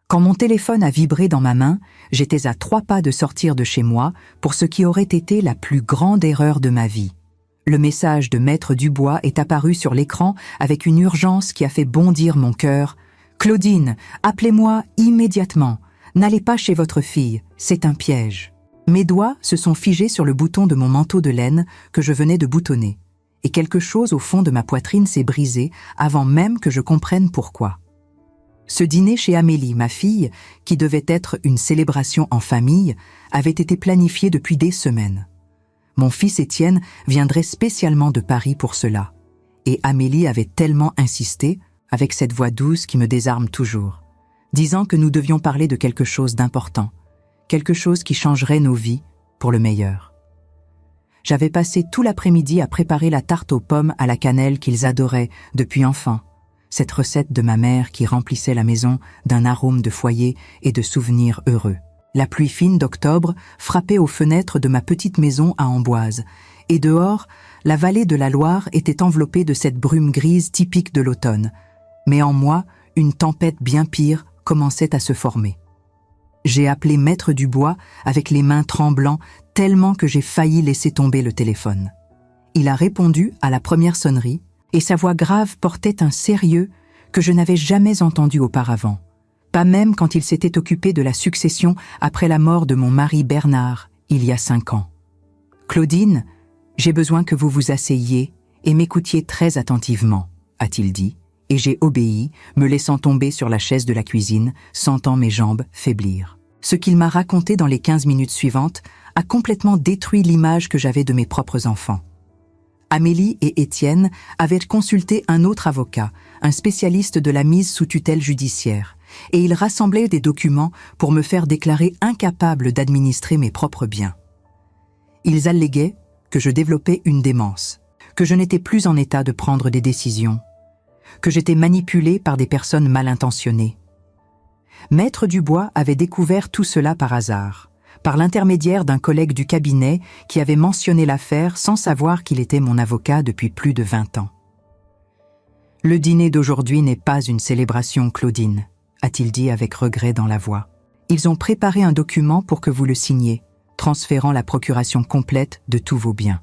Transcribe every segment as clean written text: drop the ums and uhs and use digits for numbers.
Quand mon téléphone a vibré dans ma main, j'étais à 3 pas de sortir de chez moi pour ce qui aurait été la plus grande erreur de ma vie. Le message de Maître Dubois est apparu sur l'écran avec une urgence qui a fait bondir mon cœur. « Claudine, appelez-moi immédiatement. N'allez pas chez votre fille, c'est un piège. » Mes doigts se sont figés sur le bouton de mon manteau de laine que je venais de boutonner. Et quelque chose au fond de ma poitrine s'est brisé avant même que je comprenne pourquoi. Ce dîner chez Amélie, ma fille, qui devait être une célébration en famille, avait été planifié depuis des semaines. Mon fils Étienne viendrait spécialement de Paris pour cela. Et Amélie avait tellement insisté, avec cette voix douce qui me désarme toujours, disant que nous devions parler de quelque chose d'important, quelque chose qui changerait nos vies pour le meilleur. J'avais passé tout l'après-midi à préparer la tarte aux pommes à la cannelle qu'ils adoraient depuis enfant, cette recette de ma mère qui remplissait la maison d'un arôme de foyer et de souvenirs heureux. La pluie fine d'octobre frappait aux fenêtres de ma petite maison à Amboise, et dehors, la vallée de la Loire était enveloppée de cette brume grise typique de l'automne. Mais en moi, une tempête bien pire commençait à se former. J'ai appelé Maître Dubois avec les mains tremblantes tellement que j'ai failli laisser tomber le téléphone. Il a répondu à la première sonnerie et sa voix grave portait un sérieux que je n'avais jamais entendu auparavant. Pas même quand il s'était occupé de la succession après la mort de mon mari Bernard, il y a 5 ans. « Claudine, j'ai besoin que vous vous asseyiez et m'écoutiez très attentivement, » a-t-il dit, et j'ai obéi, me laissant tomber sur la chaise de la cuisine, sentant mes jambes faiblir. Ce qu'il m'a raconté dans les 15 minutes suivantes a complètement détruit l'image que j'avais de mes propres enfants. Amélie et Étienne avaient consulté un autre avocat, un spécialiste de la mise sous tutelle judiciaire, et il rassemblait des documents pour me faire déclarer incapable d'administrer mes propres biens. Ils alléguaient que je développais une démence, que je n'étais plus en état de prendre des décisions, que j'étais manipulée par des personnes mal intentionnées. Maître Dubois avait découvert tout cela par hasard, par l'intermédiaire d'un collègue du cabinet qui avait mentionné l'affaire sans savoir qu'il était mon avocat depuis plus de 20 ans. « Le dîner d'aujourd'hui n'est pas une célébration, Claudine, » a-t-il dit avec regret dans la voix. « Ils ont préparé un document pour que vous le signiez, transférant la procuration complète de tous vos biens.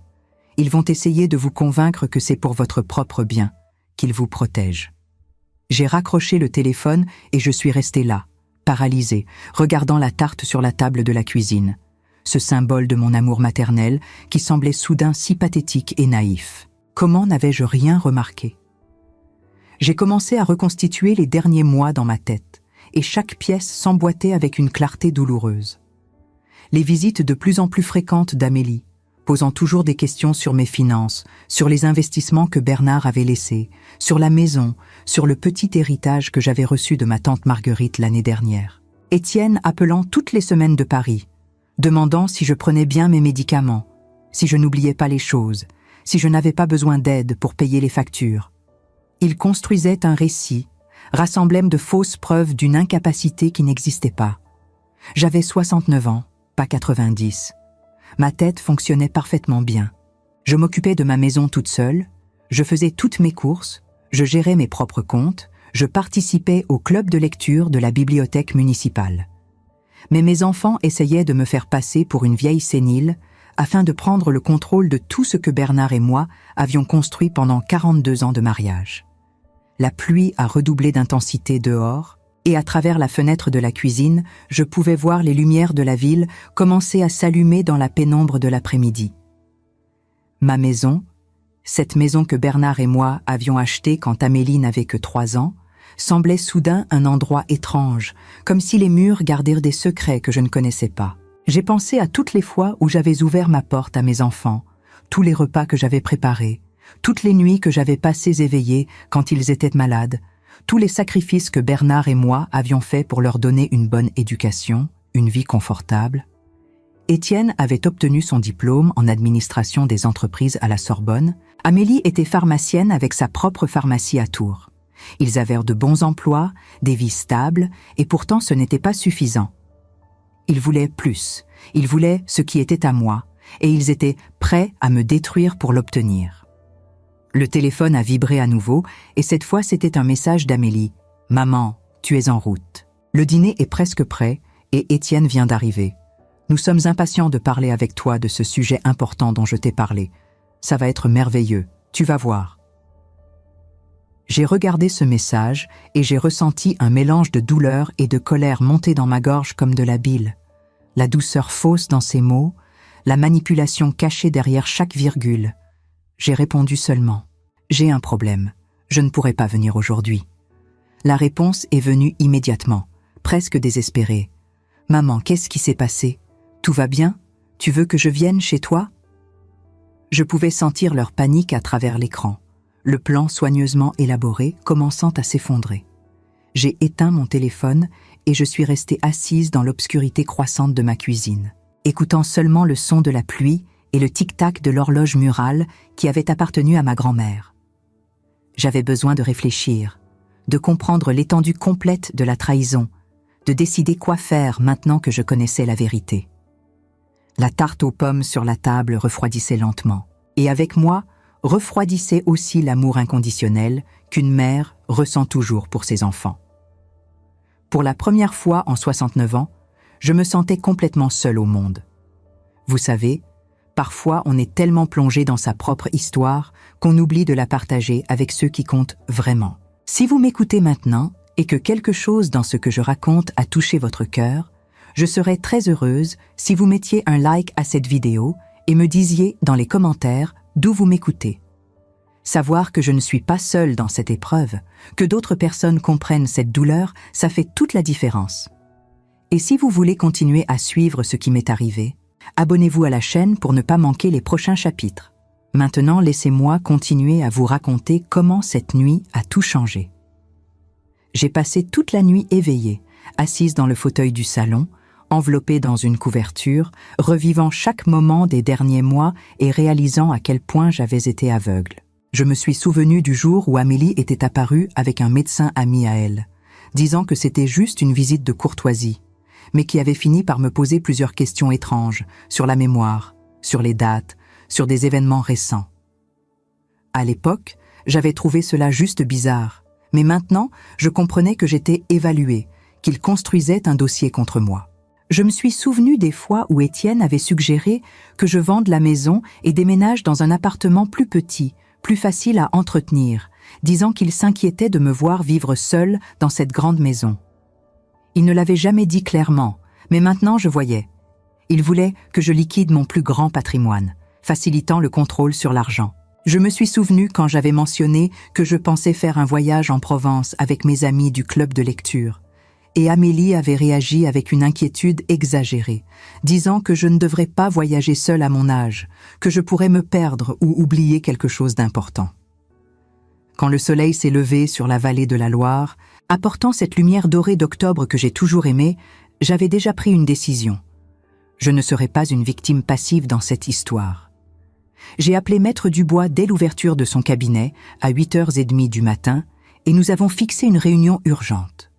Ils vont essayer de vous convaincre que c'est pour votre propre bien, qu'ils vous protègent. » J'ai raccroché le téléphone et je suis restée là, paralysée, regardant la tarte sur la table de la cuisine, ce symbole de mon amour maternel qui semblait soudain si pathétique et naïf. Comment n'avais-je rien remarqué? J'ai commencé à reconstituer les derniers mois dans ma tête, et chaque pièce s'emboîtait avec une clarté douloureuse. Les visites de plus en plus fréquentes d'Amélie, posant toujours des questions sur mes finances, sur les investissements que Bernard avait laissés, sur la maison, sur le petit héritage que j'avais reçu de ma tante Marguerite l'année dernière. Étienne appelant toutes les semaines de Paris, demandant si je prenais bien mes médicaments, si je n'oubliais pas les choses, si je n'avais pas besoin d'aide pour payer les factures. Il construisait un récit, rassemblait de fausses preuves d'une incapacité qui n'existait pas. J'avais 69 ans, pas 90. Ma tête fonctionnait parfaitement bien. Je m'occupais de ma maison toute seule, je faisais toutes mes courses, je gérais mes propres comptes, je participais au club de lecture de la bibliothèque municipale. Mais mes enfants essayaient de me faire passer pour une vieille sénile afin de prendre le contrôle de tout ce que Bernard et moi avions construit pendant 42 ans de mariage. La pluie a redoublé d'intensité dehors, et à travers la fenêtre de la cuisine, je pouvais voir les lumières de la ville commencer à s'allumer dans la pénombre de l'après-midi. Ma maison, cette maison que Bernard et moi avions achetée quand Amélie n'avait que 3 ans, semblait soudain un endroit étrange, comme si les murs gardaient des secrets que je ne connaissais pas. J'ai pensé à toutes les fois où j'avais ouvert ma porte à mes enfants, tous les repas que j'avais préparés, toutes les nuits que j'avais passées éveillées quand ils étaient malades, tous les sacrifices que Bernard et moi avions faits pour leur donner une bonne éducation, une vie confortable. Étienne avait obtenu son diplôme en administration des entreprises à la Sorbonne. Amélie était pharmacienne avec sa propre pharmacie à Tours. Ils avaient de bons emplois, des vies stables, et pourtant ce n'était pas suffisant. Ils voulaient plus, ils voulaient ce qui était à moi, et ils étaient prêts à me détruire pour l'obtenir. Le téléphone a vibré à nouveau, et cette fois c'était un message d'Amélie. « Maman, tu es en route. » Le dîner est presque prêt et Étienne vient d'arriver. Nous sommes impatients de parler avec toi de ce sujet important dont je t'ai parlé. Ça va être merveilleux, tu vas voir. J'ai regardé ce message et j'ai ressenti un mélange de douleur et de colère monter dans ma gorge comme de la bile. La douceur fausse dans ces mots, la manipulation cachée derrière chaque virgule. J'ai répondu seulement « J'ai un problème, je ne pourrai pas venir aujourd'hui ». La réponse est venue immédiatement, presque désespérée. « Maman, qu'est-ce qui s'est passé? Tout va bien? Tu veux que je vienne chez toi ?» Je pouvais sentir leur panique à travers l'écran, le plan soigneusement élaboré commençant à s'effondrer. J'ai éteint mon téléphone et je suis restée assise dans l'obscurité croissante de ma cuisine, écoutant seulement le son de la pluie et le tic-tac de l'horloge murale qui avait appartenu à ma grand-mère. J'avais besoin de réfléchir, de comprendre l'étendue complète de la trahison, de décider quoi faire maintenant que je connaissais la vérité. La tarte aux pommes sur la table refroidissait lentement, et avec moi, refroidissait aussi l'amour inconditionnel qu'une mère ressent toujours pour ses enfants. Pour la première fois en 69 ans, je me sentais complètement seule au monde. Vous savez, parfois on est tellement plongé dans sa propre histoire qu'on oublie de la partager avec ceux qui comptent vraiment. Si vous m'écoutez maintenant et que quelque chose dans ce que je raconte a touché votre cœur, je serais très heureuse si vous mettiez un like à cette vidéo et me disiez dans les commentaires d'où vous m'écoutez. Savoir que je ne suis pas seule dans cette épreuve, que d'autres personnes comprennent cette douleur, ça fait toute la différence. Et si vous voulez continuer à suivre ce qui m'est arrivé, abonnez-vous à la chaîne pour ne pas manquer les prochains chapitres. Maintenant, laissez-moi continuer à vous raconter comment cette nuit a tout changé. J'ai passé toute la nuit éveillée, assise dans le fauteuil du salon, enveloppée dans une couverture, revivant chaque moment des derniers mois et réalisant à quel point j'avais été aveugle. Je me suis souvenue du jour où Amélie était apparue avec un médecin ami à elle, disant que c'était juste une visite de courtoisie, mais qui avait fini par me poser plusieurs questions étranges sur la mémoire, sur les dates, sur des événements récents. À l'époque, j'avais trouvé cela juste bizarre, mais maintenant, je comprenais que j'étais évaluée, qu'il construisait un dossier contre moi. Je me suis souvenue des fois où Étienne avait suggéré que je vende la maison et déménage dans un appartement plus petit, plus facile à entretenir, disant qu'il s'inquiétait de me voir vivre seule dans cette grande maison. Il ne l'avait jamais dit clairement, mais maintenant je voyais. Il voulait que je liquide mon plus grand patrimoine, facilitant le contrôle sur l'argent. Je me suis souvenue quand j'avais mentionné que je pensais faire un voyage en Provence avec mes amis du club de lecture. Et Amélie avait réagi avec une inquiétude exagérée, disant que je ne devrais pas voyager seule à mon âge, que je pourrais me perdre ou oublier quelque chose d'important. Quand le soleil s'est levé sur la vallée de la Loire, apportant cette lumière dorée d'octobre que j'ai toujours aimée, j'avais déjà pris une décision. Je ne serais pas une victime passive dans cette histoire. J'ai appelé Maître Dubois dès l'ouverture de son cabinet, à 8h30 du matin, et nous avons fixé une réunion urgente.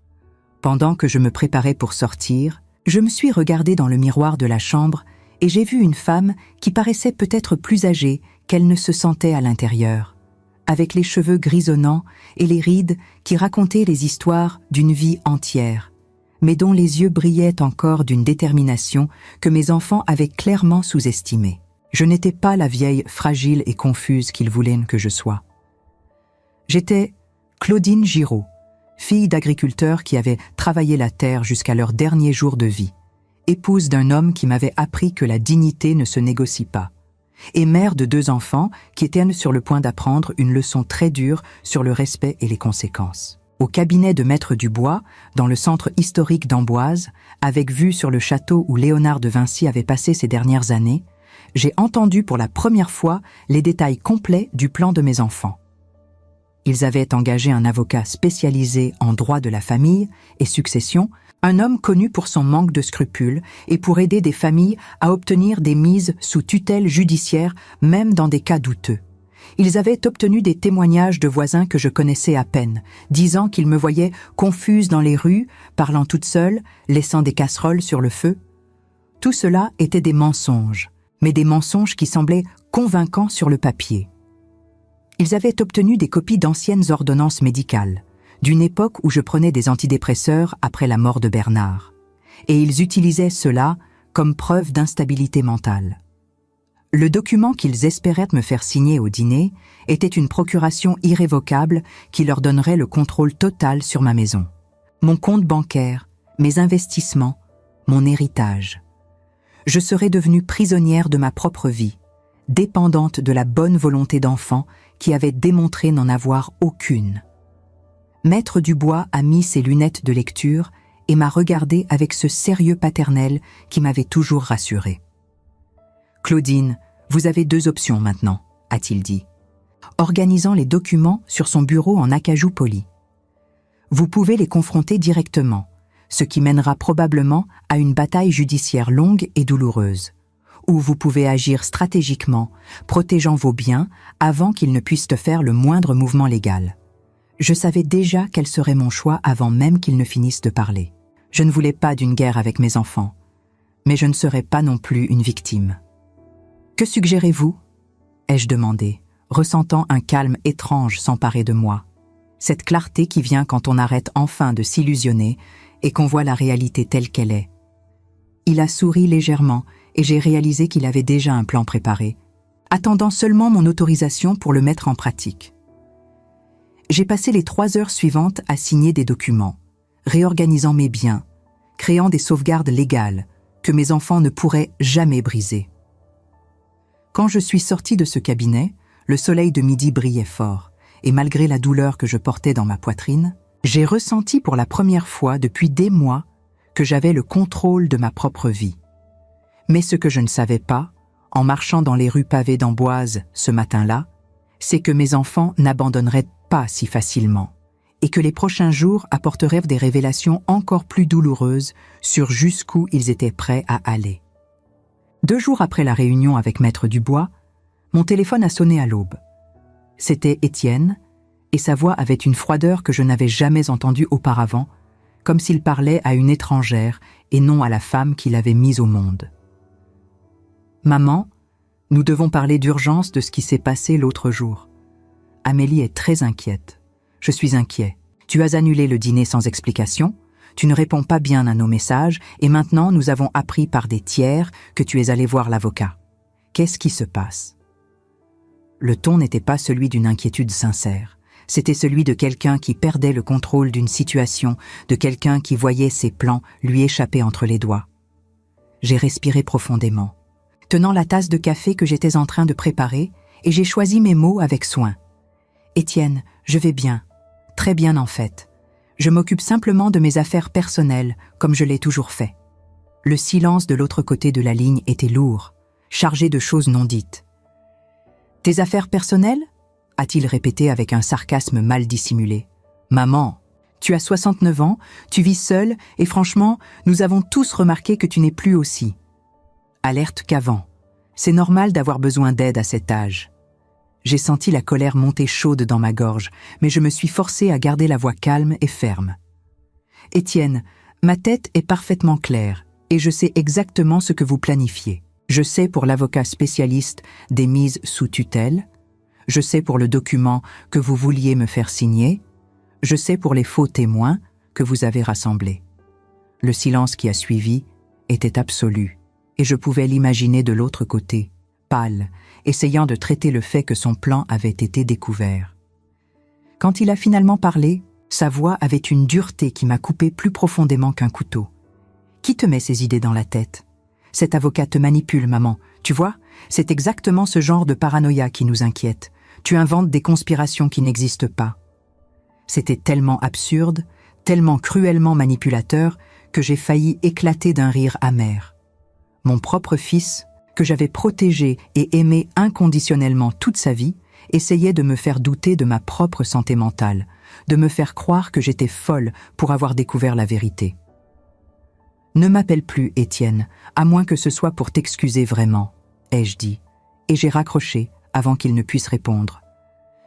Pendant que je me préparais pour sortir, je me suis regardée dans le miroir de la chambre et j'ai vu une femme qui paraissait peut-être plus âgée qu'elle ne se sentait à l'intérieur, avec les cheveux grisonnants et les rides qui racontaient les histoires d'une vie entière, mais dont les yeux brillaient encore d'une détermination que mes enfants avaient clairement sous-estimée. Je n'étais pas la vieille fragile et confuse qu'ils voulaient que je sois. J'étais Claudine Giraud, fille d'agriculteurs qui avaient travaillé la terre jusqu'à leur dernier jour de vie, épouse d'un homme qui m'avait appris que la dignité ne se négocie pas, et mère de 2 enfants qui étaient sur le point d'apprendre une leçon très dure sur le respect et les conséquences. Au cabinet de Maître Dubois, dans le centre historique d'Amboise, avec vue sur le château où Léonard de Vinci avait passé ses dernières années, j'ai entendu pour la première fois les détails complets du plan de mes enfants. Ils avaient engagé un avocat spécialisé en droit de la famille et succession, un homme connu pour son manque de scrupules et pour aider des familles à obtenir des mises sous tutelle judiciaire, même dans des cas douteux. Ils avaient obtenu des témoignages de voisins que je connaissais à peine, disant qu'ils me voyaient confuse dans les rues, parlant toute seule, laissant des casseroles sur le feu. Tout cela était des mensonges, mais des mensonges qui semblaient convaincants sur le papier. Ils avaient obtenu des copies d'anciennes ordonnances médicales, d'une époque où je prenais des antidépresseurs après la mort de Bernard. Et ils utilisaient cela comme preuve d'instabilité mentale. Le document qu'ils espéraient me faire signer au dîner était une procuration irrévocable qui leur donnerait le contrôle total sur ma maison. Mon compte bancaire, mes investissements, mon héritage. Je serais devenue prisonnière de ma propre vie, dépendante de la bonne volonté d'enfant qui avait démontré n'en avoir aucune. Maître Dubois a mis ses lunettes de lecture et m'a regardée avec ce sérieux paternel qui m'avait toujours rassurée. « Claudine, vous avez 2 options maintenant, » a-t-il dit, organisant les documents sur son bureau en acajou poli. Vous pouvez les confronter directement, ce qui mènera probablement à une bataille judiciaire longue et douloureuse, ou vous pouvez agir stratégiquement, protégeant vos biens avant qu'ils ne puissent faire le moindre mouvement légal. Je savais déjà quel serait mon choix avant même qu'ils ne finissent de parler. Je ne voulais pas d'une guerre avec mes enfants, mais je ne serais pas non plus une victime. « Que suggérez-vous » ai-je demandé, ressentant un calme étrange s'emparer de moi. Cette clarté qui vient quand on arrête enfin de s'illusionner et qu'on voit la réalité telle qu'elle est. Il a souri légèrement et j'ai réalisé qu'il avait déjà un plan préparé, attendant seulement mon autorisation pour le mettre en pratique. J'ai passé les 3 heures suivantes à signer des documents, réorganisant mes biens, créant des sauvegardes légales que mes enfants ne pourraient jamais briser. Quand je suis sortie de ce cabinet, le soleil de midi brillait fort, et malgré la douleur que je portais dans ma poitrine, j'ai ressenti pour la première fois depuis des mois que j'avais le contrôle de ma propre vie. Mais ce que je ne savais pas, en marchant dans les rues pavées d'Amboise ce matin-là, c'est que mes enfants n'abandonneraient pas si facilement, et que les prochains jours apporteraient des révélations encore plus douloureuses sur jusqu'où ils étaient prêts à aller. 2 jours après la réunion avec Maître Dubois, mon téléphone a sonné à l'aube. C'était Étienne, et sa voix avait une froideur que je n'avais jamais entendue auparavant, comme s'il parlait à une étrangère et non à la femme qui l'avait mise au monde. « Maman, nous devons parler d'urgence de ce qui s'est passé l'autre jour. Amélie est très inquiète. Je suis inquiet. Tu as annulé le dîner sans explication, tu ne réponds pas bien à nos messages, et maintenant nous avons appris par des tiers que tu es allé voir l'avocat. Qu'est-ce qui se passe ?» Le ton n'était pas celui d'une inquiétude sincère. C'était celui de quelqu'un qui perdait le contrôle d'une situation, de quelqu'un qui voyait ses plans lui échapper entre les doigts. J'ai respiré profondément, tenant la tasse de café que j'étais en train de préparer, et j'ai choisi mes mots avec soin. « Étienne, je vais bien. Très bien en fait. Je m'occupe simplement de mes affaires personnelles, comme je l'ai toujours fait. » Le silence de l'autre côté de la ligne était lourd, chargé de choses non dites. « Tes affaires personnelles ?» a-t-il répété avec un sarcasme mal dissimulé. « Maman, tu as 69 ans, tu vis seule, et franchement, nous avons tous remarqué que tu n'es plus aussi. » Alerte qu'avant. C'est normal d'avoir besoin d'aide à cet âge. J'ai senti la colère monter chaude dans ma gorge, mais je me suis forcée à garder la voix calme et ferme. « Étienne, ma tête est parfaitement claire, et je sais exactement ce que vous planifiez. Je sais pour l'avocat spécialiste des mises sous tutelle, je sais pour le document que vous vouliez me faire signer, je sais pour les faux témoins que vous avez rassemblés. » Le silence qui a suivi était absolu, et je pouvais l'imaginer de l'autre côté, pâle, essayant de traiter le fait que son plan avait été découvert. Quand il a finalement parlé, sa voix avait une dureté qui m'a coupé plus profondément qu'un couteau. « Qui te met ces idées dans la tête ? Cet avocat te manipule, maman. Tu vois, c'est exactement ce genre de paranoïa qui nous inquiète. Tu inventes des conspirations qui n'existent pas. » C'était tellement absurde, tellement cruellement manipulateur, que j'ai failli éclater d'un rire amer. Mon propre fils, que j'avais protégé et aimé inconditionnellement toute sa vie, essayait de me faire douter de ma propre santé mentale, de me faire croire que j'étais folle pour avoir découvert la vérité. « Ne m'appelle plus, Étienne, à moins que ce soit pour t'excuser vraiment, » ai-je dit, et j'ai raccroché avant qu'il ne puisse répondre.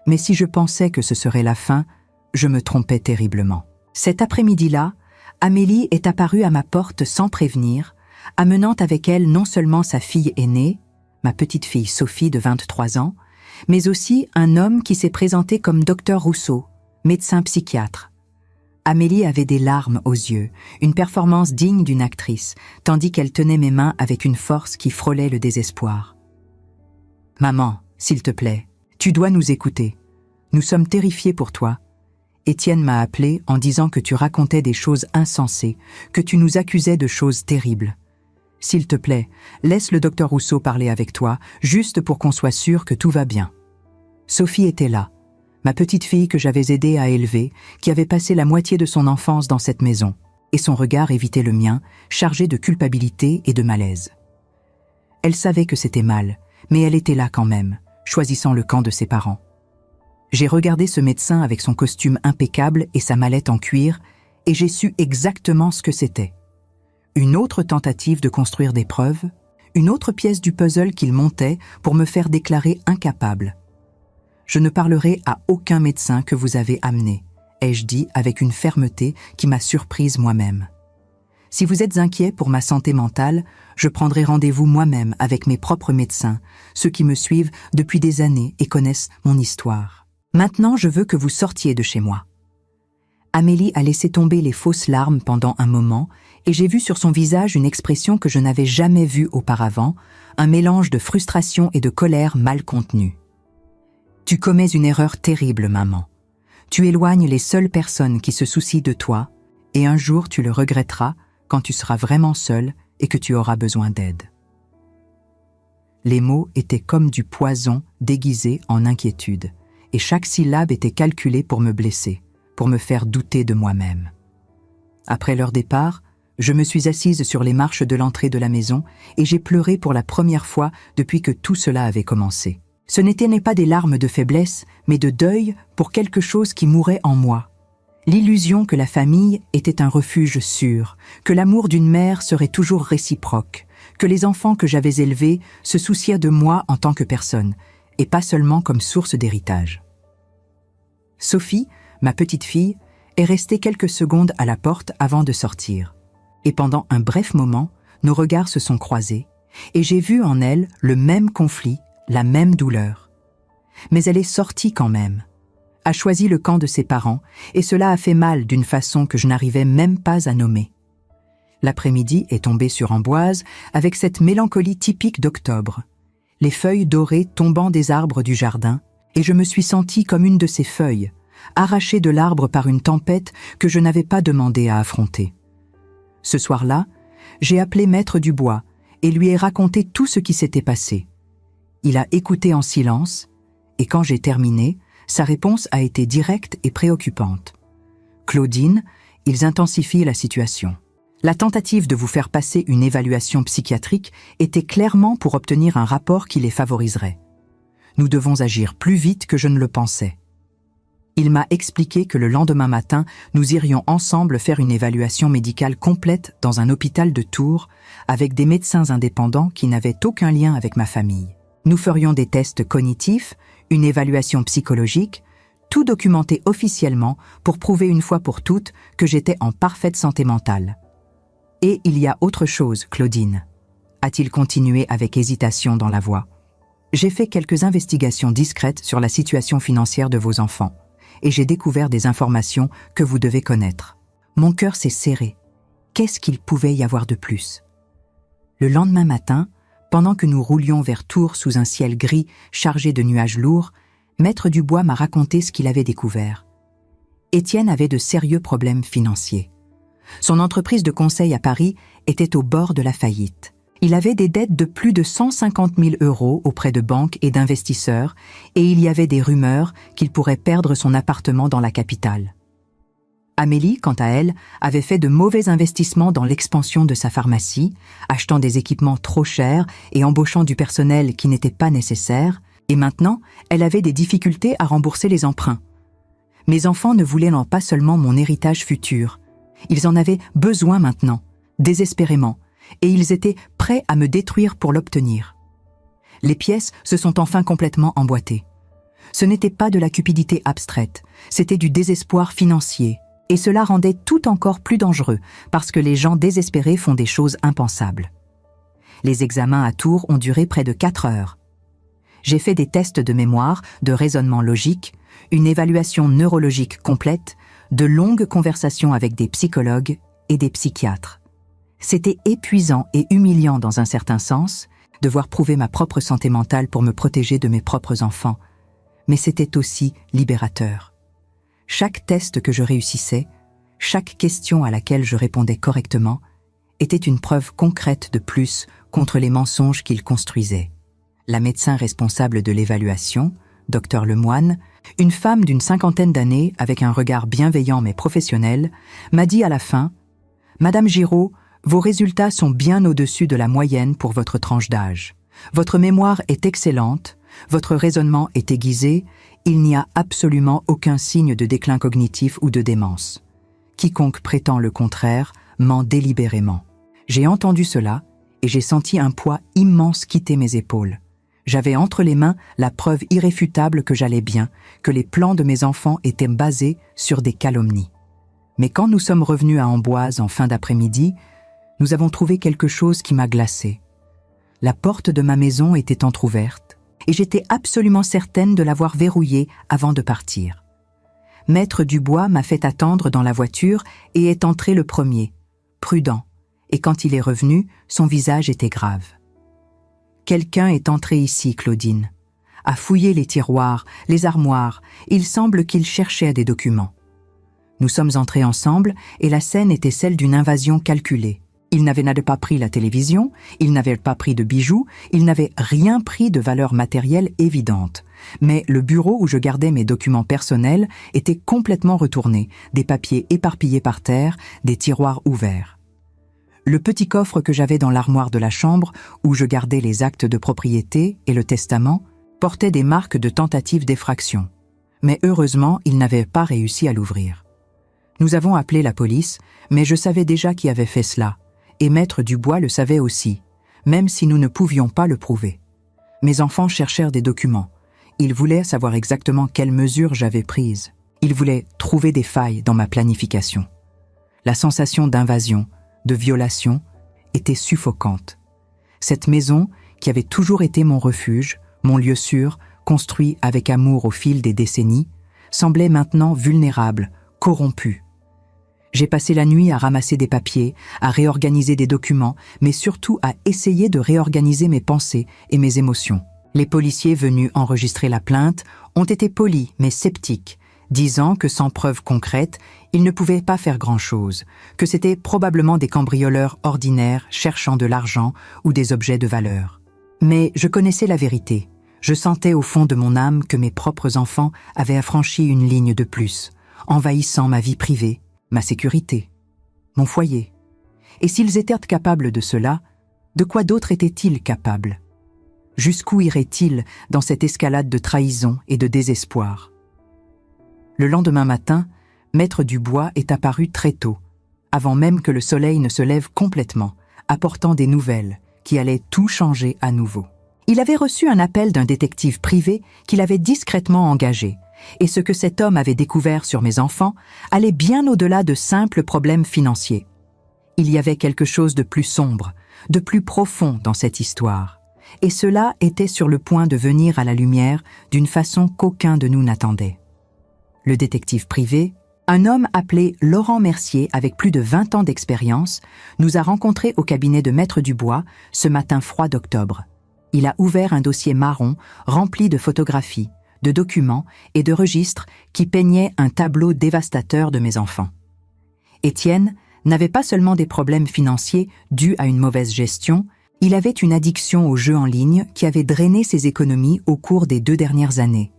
Mais si je pensais que ce serait la fin, je me trompais terriblement. Cet après-midi-là, Amélie est apparue à ma porte sans prévenir, amenant avec elle non seulement sa fille aînée, ma petite-fille Sophie de 23 ans, mais aussi un homme qui s'est présenté comme docteur Rousseau, médecin psychiatre. Amélie avait des larmes aux yeux, une performance digne d'une actrice, tandis qu'elle tenait mes mains avec une force qui frôlait le désespoir. « Maman, s'il te plaît, tu dois nous écouter. Nous sommes terrifiés pour toi. Étienne m'a appelé en disant que tu racontais des choses insensées, que tu nous accusais de choses terribles. S'il te plaît, laisse le docteur Rousseau parler avec toi, juste pour qu'on soit sûr que tout va bien. » Sophie était là, ma petite fille que j'avais aidée à élever, qui avait passé la moitié de son enfance dans cette maison, et son regard évitait le mien, chargé de culpabilité et de malaise. Elle savait que c'était mal, mais elle était là quand même, choisissant le camp de ses parents. J'ai regardé ce médecin avec son costume impeccable et sa mallette en cuir, et j'ai su exactement ce que c'était. Une autre tentative de construire des preuves, une autre pièce du puzzle qu'il montait pour me faire déclarer incapable. « Je ne parlerai à aucun médecin que vous avez amené », ai-je dit avec une fermeté qui m'a surprise moi-même. « Si vous êtes inquiet pour ma santé mentale, je prendrai rendez-vous moi-même avec mes propres médecins, ceux qui me suivent depuis des années et connaissent mon histoire. Maintenant, je veux que vous sortiez de chez moi. » Amélie a laissé tomber les fausses larmes pendant un moment et j'ai vu sur son visage une expression que je n'avais jamais vue auparavant, un mélange de frustration et de colère mal contenue. « Tu commets une erreur terrible, maman. Tu éloignes les seules personnes qui se soucient de toi et un jour tu le regretteras quand tu seras vraiment seule et que tu auras besoin d'aide. » Les mots étaient comme du poison déguisé en inquiétude et chaque syllabe était calculée pour me blesser, pour me faire douter de moi-même. Après leur départ, je me suis assise sur les marches de l'entrée de la maison et j'ai pleuré pour la première fois depuis que tout cela avait commencé. Ce n'étaient pas des larmes de faiblesse, mais de deuil pour quelque chose qui mourait en moi. L'illusion que la famille était un refuge sûr, que l'amour d'une mère serait toujours réciproque, que les enfants que j'avais élevés se souciaient de moi en tant que personne, et pas seulement comme source d'héritage. Sophie, ma petite fille, est restée quelques secondes à la porte avant de sortir. Et pendant un bref moment, nos regards se sont croisés, et j'ai vu en elle le même conflit, la même douleur. Mais elle est sortie quand même, a choisi le camp de ses parents, et cela a fait mal d'une façon que je n'arrivais même pas à nommer. L'après-midi est tombé sur Amboise avec cette mélancolie typique d'octobre, les feuilles dorées tombant des arbres du jardin, et je me suis sentie comme une de ces feuilles, arrachée de l'arbre par une tempête que je n'avais pas demandé à affronter. Ce soir-là, j'ai appelé Maître Dubois et lui ai raconté tout ce qui s'était passé. Il a écouté en silence, et quand j'ai terminé, sa réponse a été directe et préoccupante. « Claudine, ils intensifient la situation. La tentative de vous faire passer une évaluation psychiatrique était clairement pour obtenir un rapport qui les favoriserait. Nous devons agir plus vite que je ne le pensais. » Il m'a expliqué que le lendemain matin, nous irions ensemble faire une évaluation médicale complète dans un hôpital de Tours avec des médecins indépendants qui n'avaient aucun lien avec ma famille. Nous ferions des tests cognitifs, une évaluation psychologique, tout documenté officiellement pour prouver une fois pour toutes que j'étais en parfaite santé mentale. « Et il y a autre chose, Claudine, » a-t-il continué avec hésitation dans la voix. « J'ai fait quelques investigations discrètes sur la situation financière de vos enfants et j'ai découvert des informations que vous devez connaître. Mon cœur s'est serré. Qu'est-ce qu'il pouvait y avoir de plus ? Le lendemain matin, pendant que nous roulions vers Tours sous un ciel gris chargé de nuages lourds, Maître Dubois m'a raconté ce qu'il avait découvert. Étienne avait de sérieux problèmes financiers. Son entreprise de conseil à Paris était au bord de la faillite. Il avait des dettes de plus de 150 000 € auprès de banques et d'investisseurs, et il y avait des rumeurs qu'il pourrait perdre son appartement dans la capitale. Amélie, quant à elle, avait fait de mauvais investissements dans l'expansion de sa pharmacie, achetant des équipements trop chers et embauchant du personnel qui n'était pas nécessaire, et maintenant, elle avait des difficultés à rembourser les emprunts. Mes enfants ne voulaient pas seulement mon héritage futur, ils en avaient besoin maintenant, désespérément, et ils étaient prêts à me détruire pour l'obtenir. Les pièces se sont enfin complètement emboîtées. Ce n'était pas de la cupidité abstraite, c'était du désespoir financier, et cela rendait tout encore plus dangereux, parce que les gens désespérés font des choses impensables. Les examens à Tours ont duré près de 4 heures. J'ai fait des tests de mémoire, de raisonnement logique, une évaluation neurologique complète, de longues conversations avec des psychologues et des psychiatres. C'était épuisant et humiliant dans un certain sens, devoir prouver ma propre santé mentale pour me protéger de mes propres enfants, mais c'était aussi libérateur. Chaque test que je réussissais, chaque question à laquelle je répondais correctement, était une preuve concrète de plus contre les mensonges qu'il construisait. La médecin responsable de l'évaluation, Dr Lemoine, une femme d'une 50aine d'années avec un regard bienveillant mais professionnel, m'a dit à la fin « Madame Giraud, vos résultats sont bien au-dessus de la moyenne pour votre tranche d'âge. Votre mémoire est excellente, votre raisonnement est aiguisé, il n'y a absolument aucun signe de déclin cognitif ou de démence. Quiconque prétend le contraire ment délibérément. » J'ai entendu cela et j'ai senti un poids immense quitter mes épaules. J'avais entre les mains la preuve irréfutable que j'allais bien, que les plans de mes enfants étaient basés sur des calomnies. Mais quand nous sommes revenus à Amboise en fin d'après-midi, nous avons trouvé quelque chose qui m'a glacée. La porte de ma maison était entr'ouverte et j'étais absolument certaine de l'avoir verrouillée avant de partir. Maître Dubois m'a fait attendre dans la voiture et est entré le premier, prudent, et quand il est revenu, son visage était grave. Quelqu'un est entré ici, Claudine, a fouillé les tiroirs, les armoires, il semble qu'il cherchait des documents. Nous sommes entrés ensemble et la scène était celle d'une invasion calculée. Il n'avait pas pris la télévision, il n'avait pas pris de bijoux, il n'avait rien pris de valeur matérielle évidente. Mais le bureau où je gardais mes documents personnels était complètement retourné, des papiers éparpillés par terre, des tiroirs ouverts. Le petit coffre que j'avais dans l'armoire de la chambre, où je gardais les actes de propriété et le testament, portait des marques de tentative d'effraction. Mais heureusement, il n'avait pas réussi à l'ouvrir. Nous avons appelé la police, mais je savais déjà qui avait fait cela, et Maître Dubois le savait aussi, même si nous ne pouvions pas le prouver. Mes enfants cherchèrent des documents. Ils voulaient savoir exactement quelles mesures j'avais prises. Ils voulaient trouver des failles dans ma planification. La sensation d'invasion, de violation, était suffocante. Cette maison, qui avait toujours été mon refuge, mon lieu sûr, construit avec amour au fil des décennies, semblait maintenant vulnérable, corrompue. J'ai passé la nuit à ramasser des papiers, à réorganiser des documents, mais surtout à essayer de réorganiser mes pensées et mes émotions. Les policiers venus enregistrer la plainte ont été polis mais sceptiques, disant que sans preuves concrètes, ils ne pouvaient pas faire grand-chose, que c'était probablement des cambrioleurs ordinaires cherchant de l'argent ou des objets de valeur. Mais je connaissais la vérité. Je sentais au fond de mon âme que mes propres enfants avaient affranchi une ligne de plus, envahissant ma vie privée, ma sécurité, mon foyer. Et s'ils étaient capables de cela, de quoi d'autre étaient-ils capables? Jusqu'où iraient-ils dans cette escalade de trahison et de désespoir? Le lendemain matin, Maître Dubois est apparu très tôt, avant même que le soleil ne se lève complètement, apportant des nouvelles qui allaient tout changer à nouveau. Il avait reçu un appel d'un détective privé qu'il avait discrètement engagé, et ce que cet homme avait découvert sur mes enfants allait bien au-delà de simples problèmes financiers. Il y avait quelque chose de plus sombre, de plus profond dans cette histoire, et cela était sur le point de venir à la lumière d'une façon qu'aucun de nous n'attendait. Le détective privé, un homme appelé Laurent Mercier avec plus de 20 ans d'expérience, nous a rencontrés au cabinet de Maître Dubois ce matin froid d'octobre. Il a ouvert un dossier marron rempli de photographies, de documents et de registres qui peignaient un tableau dévastateur de mes enfants. Étienne n'avait pas seulement des problèmes financiers dus à une mauvaise gestion, il avait une addiction aux jeux en ligne qui avait drainé ses économies au cours des 2 dernières années.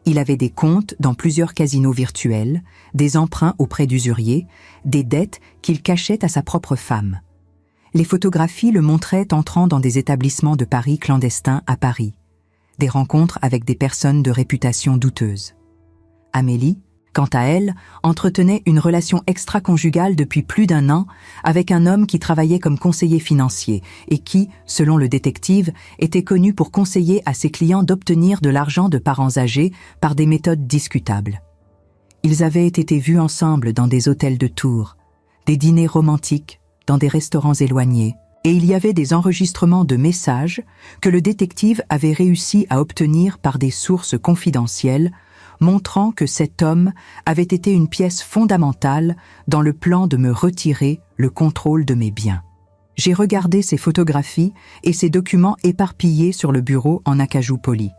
Il avait des comptes dans plusieurs casinos virtuels, des emprunts auprès d'usuriers, des dettes qu'il cachait à sa propre femme. Les photographies le montraient entrant dans des établissements de paris clandestins à Paris, des rencontres avec des personnes de réputation douteuse. Amélie, quant à elle, entretenait une relation extra-conjugale depuis plus d'1 an avec un homme qui travaillait comme conseiller financier et qui, selon le détective, était connu pour conseiller à ses clients d'obtenir de l'argent de parents âgés par des méthodes discutables. Ils avaient été vus ensemble dans des hôtels de Tours, des dîners romantiques, dans des restaurants éloignés, et il y avait des enregistrements de messages que le détective avait réussi à obtenir par des sources confidentielles, montrant que cet homme avait été une pièce fondamentale dans le plan de me retirer le contrôle de mes biens. J'ai regardé ces photographies et ces documents éparpillés sur le bureau en acajou poli.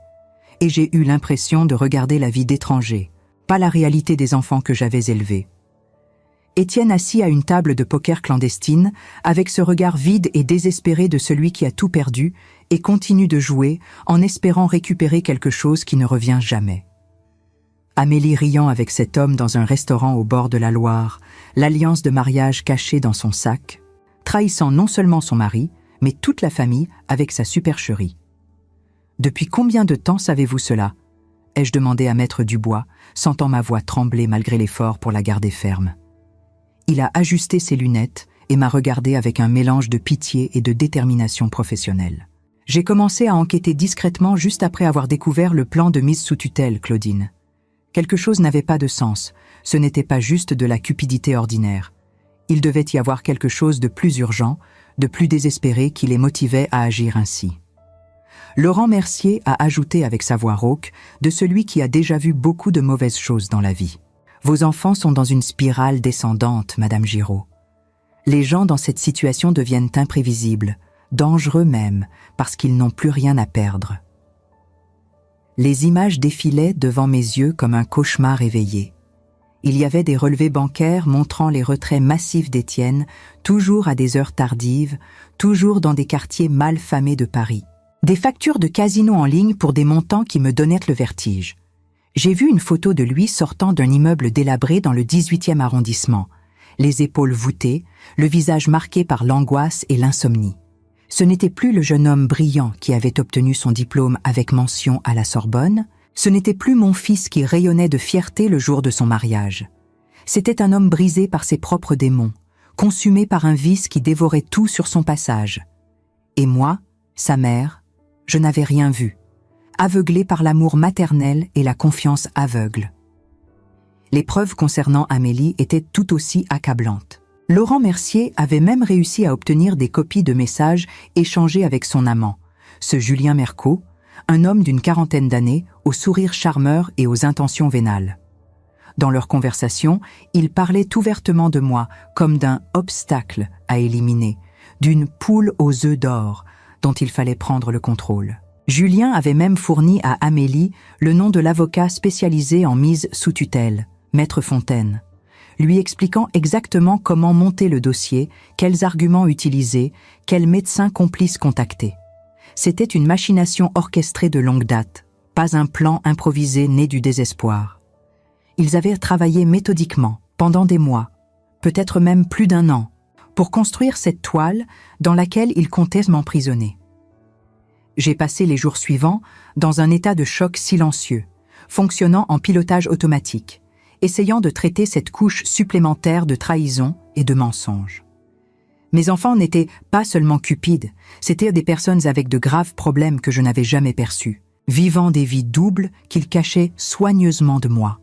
Et j'ai eu l'impression de regarder la vie d'étranger, pas la réalité des enfants que j'avais élevés. Étienne assis à une table de poker clandestine, avec ce regard vide et désespéré de celui qui a tout perdu et continue de jouer en espérant récupérer quelque chose qui ne revient jamais. Amélie riant avec cet homme dans un restaurant au bord de la Loire, l'alliance de mariage cachée dans son sac, trahissant non seulement son mari, mais toute la famille avec sa supercherie. « Depuis combien de temps savez-vous cela ?» ai-je demandé à Maître Dubois, sentant ma voix trembler malgré l'effort pour la garder ferme. Il a ajusté ses lunettes et m'a regardé avec un mélange de pitié et de détermination professionnelle. J'ai commencé à enquêter discrètement juste après avoir découvert le plan de mise sous tutelle, Claudine. Quelque chose n'avait pas de sens, ce n'était pas juste de la cupidité ordinaire. Il devait y avoir quelque chose de plus urgent, de plus désespéré qui les motivait à agir ainsi. Laurent Mercier a ajouté avec sa voix rauque de celui qui a déjà vu beaucoup de mauvaises choses dans la vie. Vos enfants sont dans une spirale descendante, Madame Giraud. Les gens dans cette situation deviennent imprévisibles, dangereux même, parce qu'ils n'ont plus rien à perdre. Les images défilaient devant mes yeux comme un cauchemar éveillé. Il y avait des relevés bancaires montrant les retraits massifs d'Étienne, toujours à des heures tardives, toujours dans des quartiers mal famés de Paris. Des factures de casino en ligne pour des montants qui me donnaient le vertige. J'ai vu une photo de lui sortant d'un immeuble délabré dans le 18e arrondissement, les épaules voûtées, le visage marqué par l'angoisse et l'insomnie. Ce n'était plus le jeune homme brillant qui avait obtenu son diplôme avec mention à la Sorbonne, ce n'était plus mon fils qui rayonnait de fierté le jour de son mariage. C'était un homme brisé par ses propres démons, consumé par un vice qui dévorait tout sur son passage. Et moi, sa mère, je n'avais rien vu, aveuglé par l'amour maternel et la confiance aveugle. Les preuves concernant Amélie étaient tout aussi accablantes. Laurent Mercier avait même réussi à obtenir des copies de messages échangés avec son amant, ce Julien Mercot, un homme d'une quarantaine d'années, au sourire charmeur et aux intentions vénales. Dans leur conversation, ils parlaient ouvertement de moi comme d'un obstacle à éliminer, d'une poule aux œufs d'or dont il fallait prendre le contrôle. Julien avait même fourni à Amélie le nom de l'avocat spécialisé en mise sous tutelle, Maître Fontaine, lui expliquant exactement comment monter le dossier, quels arguments utiliser, quel médecin complice contacter. C'était une machination orchestrée de longue date, pas un plan improvisé né du désespoir. Ils avaient travaillé méthodiquement, pendant des mois, peut-être même plus d'1 an, pour construire cette toile dans laquelle ils comptaient m'emprisonner. J'ai passé les jours suivants dans un état de choc silencieux, fonctionnant en pilotage automatique, essayant de traiter cette couche supplémentaire de trahison et de mensonge. Mes enfants n'étaient pas seulement cupides, c'étaient des personnes avec de graves problèmes que je n'avais jamais perçus, vivant des vies doubles qu'ils cachaient soigneusement de moi.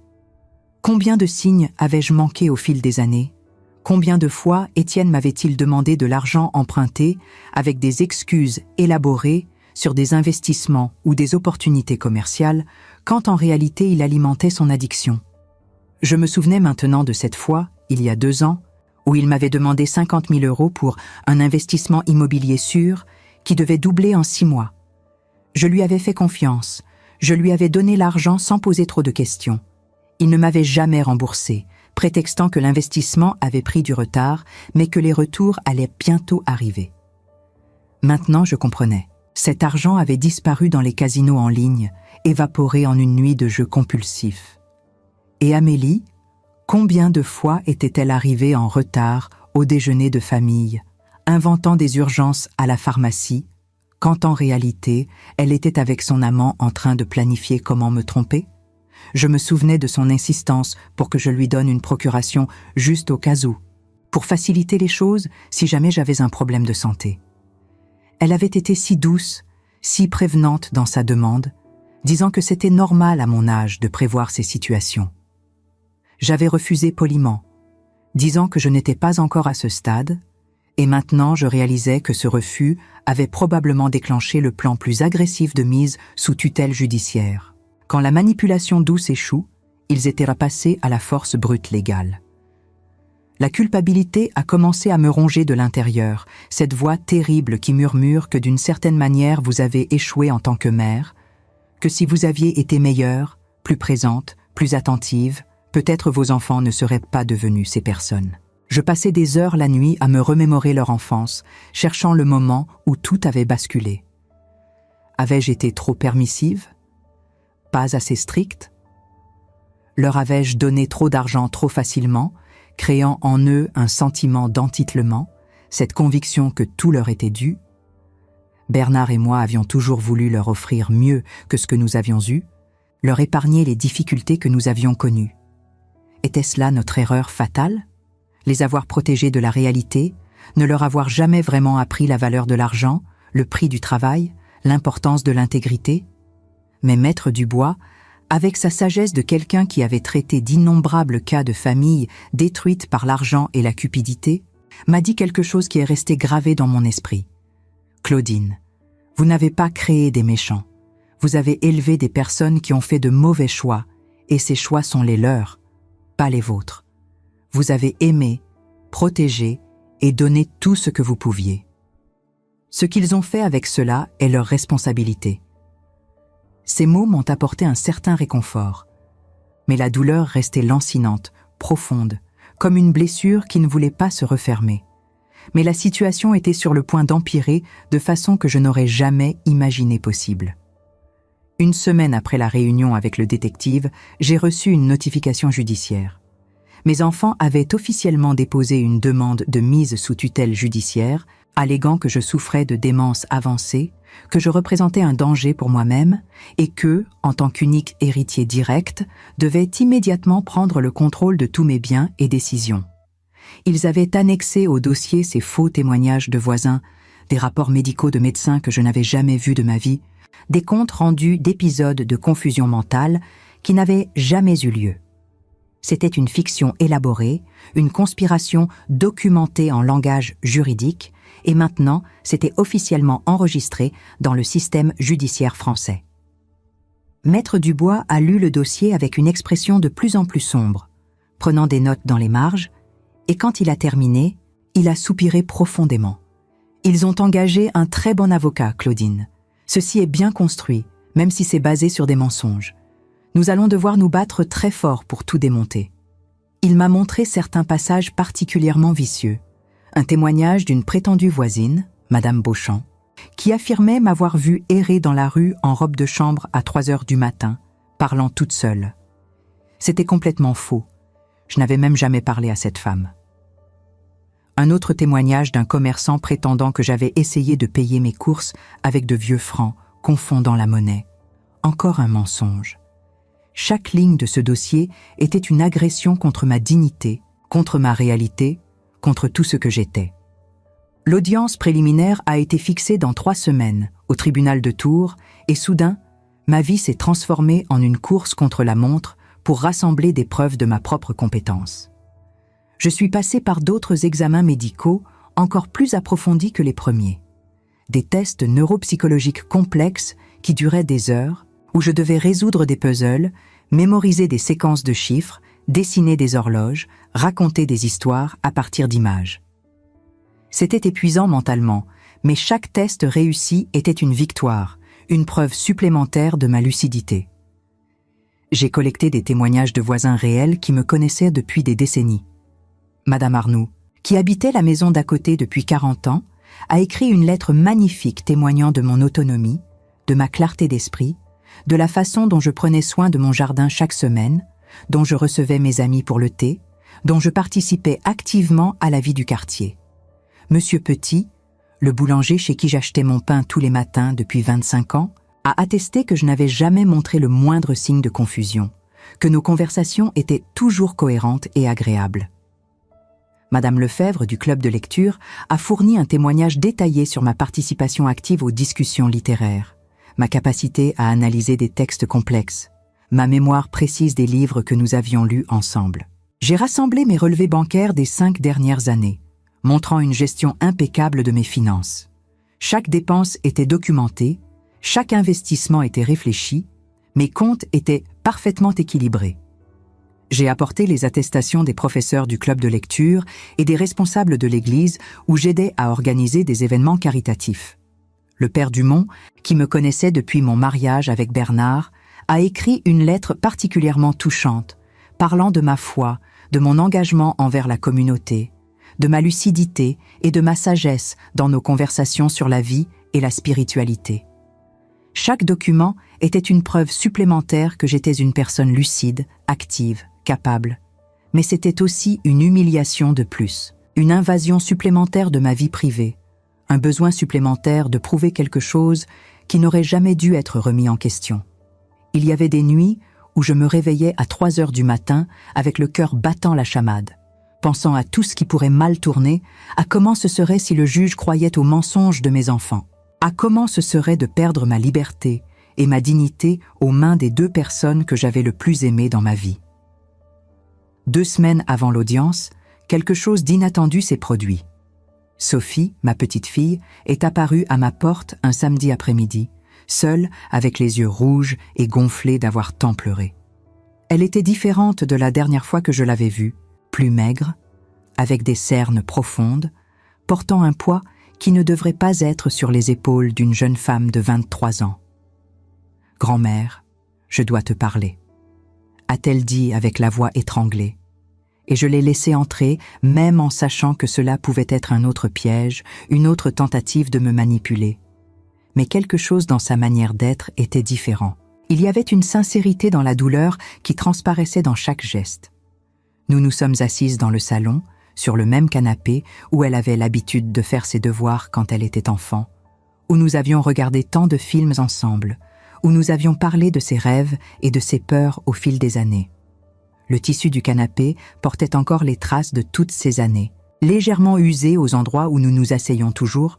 Combien de signes avais-je manqué au fil des années ? Combien de fois Étienne m'avait-il demandé de l'argent emprunté avec des excuses élaborées sur des investissements ou des opportunités commerciales, quand en réalité il alimentait son addiction. Je me souvenais maintenant de cette fois, il y a 2 ans, où il m'avait demandé 50 000 € pour un investissement immobilier sûr qui devait doubler en 6 mois. Je lui avais fait confiance, je lui avais donné l'argent sans poser trop de questions. Il ne m'avait jamais remboursé, prétextant que l'investissement avait pris du retard, mais que les retours allaient bientôt arriver. Maintenant, je comprenais. Cet argent avait disparu dans les casinos en ligne, évaporé en une nuit de jeu compulsif. Et Amélie, combien de fois était-elle arrivée en retard au déjeuner de famille, inventant des urgences à la pharmacie, quand en réalité, elle était avec son amant en train de planifier comment me tromper? Je me souvenais de son insistance pour que je lui donne une procuration juste au cas où, pour faciliter les choses si jamais j'avais un problème de santé. Elle avait été si douce, si prévenante dans sa demande, disant que c'était normal à mon âge de prévoir ces situations. J'avais refusé poliment, disant que je n'étais pas encore à ce stade, et maintenant je réalisais que ce refus avait probablement déclenché le plan plus agressif de mise sous tutelle judiciaire. Quand la manipulation douce échoue, ils étaient repassés à la force brute légale. La culpabilité a commencé à me ronger de l'intérieur, cette voix terrible qui murmure que d'une certaine manière vous avez échoué en tant que mère, que si vous aviez été meilleure, plus présente, plus attentive, peut-être vos enfants ne seraient pas devenus ces personnes. Je passais des heures la nuit à me remémorer leur enfance, cherchant le moment où tout avait basculé. Avais-je été trop permissive? Pas assez stricte? Leur avais-je donné trop d'argent trop facilement, créant en eux un sentiment d'entitlement, cette conviction que tout leur était dû? Bernard et moi avions toujours voulu leur offrir mieux que ce que nous avions eu, leur épargner les difficultés que nous avions connues. Était-ce là notre erreur fatale? Les avoir protégés de la réalité, ne leur avoir jamais vraiment appris la valeur de l'argent, le prix du travail, l'importance de l'intégrité? Mais Maître Dubois, avec sa sagesse de quelqu'un qui avait traité d'innombrables cas de famille détruites par l'argent et la cupidité, m'a dit quelque chose qui est resté gravé dans mon esprit. Claudine, vous n'avez pas créé des méchants. Vous avez élevé des personnes qui ont fait de mauvais choix, et ces choix sont les leurs, pas les vôtres. Vous avez aimé, protégé et donné tout ce que vous pouviez. Ce qu'ils ont fait avec cela est leur responsabilité. Ces mots m'ont apporté un certain réconfort, mais la douleur restait lancinante, profonde, comme une blessure qui ne voulait pas se refermer. Mais la situation était sur le point d'empirer de façon que je n'aurais jamais imaginé possible. Une semaine après la réunion avec le détective, j'ai reçu une notification judiciaire. Mes enfants avaient officiellement déposé une demande de mise sous tutelle judiciaire, alléguant que je souffrais de démence avancée, que je représentais un danger pour moi-même et que, en tant qu'unique héritier direct, devais immédiatement prendre le contrôle de tous mes biens et décisions. Ils avaient annexé au dossier ces faux témoignages de voisins, des rapports médicaux de médecins que je n'avais jamais vus de ma vie, des comptes rendus d'épisodes de confusion mentale qui n'avaient jamais eu lieu. C'était une fiction élaborée, une conspiration documentée en langage juridique, et maintenant, c'était officiellement enregistré dans le système judiciaire français. Maître Dubois a lu le dossier avec une expression de plus en plus sombre, prenant des notes dans les marges, et quand il a terminé, il a soupiré profondément. Ils ont engagé un très bon avocat, Claudine. Ceci est bien construit, même si c'est basé sur des mensonges. Nous allons devoir nous battre très fort pour tout démonter. Il m'a montré certains passages particulièrement vicieux. Un témoignage d'une prétendue voisine, Madame Beauchamp, qui affirmait m'avoir vue errer dans la rue en robe de chambre à 3 heures du matin, parlant toute seule. C'était complètement faux. Je n'avais même jamais parlé à cette femme. Un autre témoignage d'un commerçant prétendant que j'avais essayé de payer mes courses avec de vieux francs, confondant la monnaie. Encore un mensonge. Chaque ligne de ce dossier était une agression contre ma dignité, contre ma réalité, contre tout ce que j'étais. L'audience préliminaire a été fixée dans 3 semaines, au tribunal de Tours, et soudain, ma vie s'est transformée en une course contre la montre pour rassembler des preuves de ma propre compétence. Je suis passé par d'autres examens médicaux encore plus approfondis que les premiers. Des tests neuropsychologiques complexes qui duraient des heures, où je devais résoudre des puzzles, mémoriser des séquences de chiffres, dessiner des horloges, raconter des histoires à partir d'images. C'était épuisant mentalement, mais chaque test réussi était une victoire, une preuve supplémentaire de ma lucidité. J'ai collecté des témoignages de voisins réels qui me connaissaient depuis des décennies. Madame Arnoux, qui habitait la maison d'à côté depuis 40 ans, a écrit une lettre magnifique témoignant de mon autonomie, de ma clarté d'esprit, de la façon dont je prenais soin de mon jardin chaque semaine, dont je recevais mes amis pour le thé, dont je participais activement à la vie du quartier. Monsieur Petit, le boulanger chez qui j'achetais mon pain tous les matins depuis 25 ans, a attesté que je n'avais jamais montré le moindre signe de confusion, que nos conversations étaient toujours cohérentes et agréables. Madame Lefebvre, du club de lecture, a fourni un témoignage détaillé sur ma participation active aux discussions littéraires, ma capacité à analyser des textes complexes, ma mémoire précise des livres que nous avions lus ensemble. J'ai rassemblé mes relevés bancaires des 5 dernières années, montrant une gestion impeccable de mes finances. Chaque dépense était documentée, chaque investissement était réfléchi, Mes comptes étaient parfaitement équilibrés. J'ai apporté les attestations des professeurs du club de lecture et des responsables de l'église où j'aidais à organiser des événements caritatifs. Le père Dumont, qui me connaissait depuis mon mariage avec Bernard, a écrit une lettre particulièrement touchante, parlant de ma foi, de mon engagement envers la communauté, de ma lucidité et de ma sagesse dans nos conversations sur la vie et la spiritualité. Chaque document était une preuve supplémentaire que j'étais une personne lucide, active, capable. Mais c'était aussi une humiliation de plus, une invasion supplémentaire de ma vie privée, un besoin supplémentaire de prouver quelque chose qui n'aurait jamais dû être remis en question. Il y avait des nuits où je me réveillais à 3 heures du matin avec le cœur battant la chamade, pensant à tout ce qui pourrait mal tourner, à comment ce serait si le juge croyait aux mensonges de mes enfants, à comment ce serait de perdre ma liberté et ma dignité aux mains des 2 personnes que j'avais le plus aimées dans ma vie. 2 semaines avant l'audience, quelque chose d'inattendu s'est produit. Sophie, ma petite fille, est apparue à ma porte un samedi après-midi, seule, avec les yeux rouges et gonflés d'avoir tant pleuré. Elle était différente de la dernière fois que je l'avais vue, plus maigre, avec des cernes profondes, portant un poids qui ne devrait pas être sur les épaules d'une jeune femme de 23 ans. « Grand-mère, je dois te parler », a-t-elle dit avec la voix étranglée. Et je l'ai laissée entrer, même en sachant que cela pouvait être un autre piège, une autre tentative de me manipuler. Mais quelque chose dans sa manière d'être était différent. Il y avait une sincérité dans la douleur qui transparaissait dans chaque geste. Nous nous sommes assises dans le salon, sur le même canapé où elle avait l'habitude de faire ses devoirs quand elle était enfant, où nous avions regardé tant de films ensemble, où nous avions parlé de ses rêves et de ses peurs au fil des années. Le tissu du canapé portait encore les traces de toutes ces années, légèrement usé aux endroits où nous nous asseyions toujours,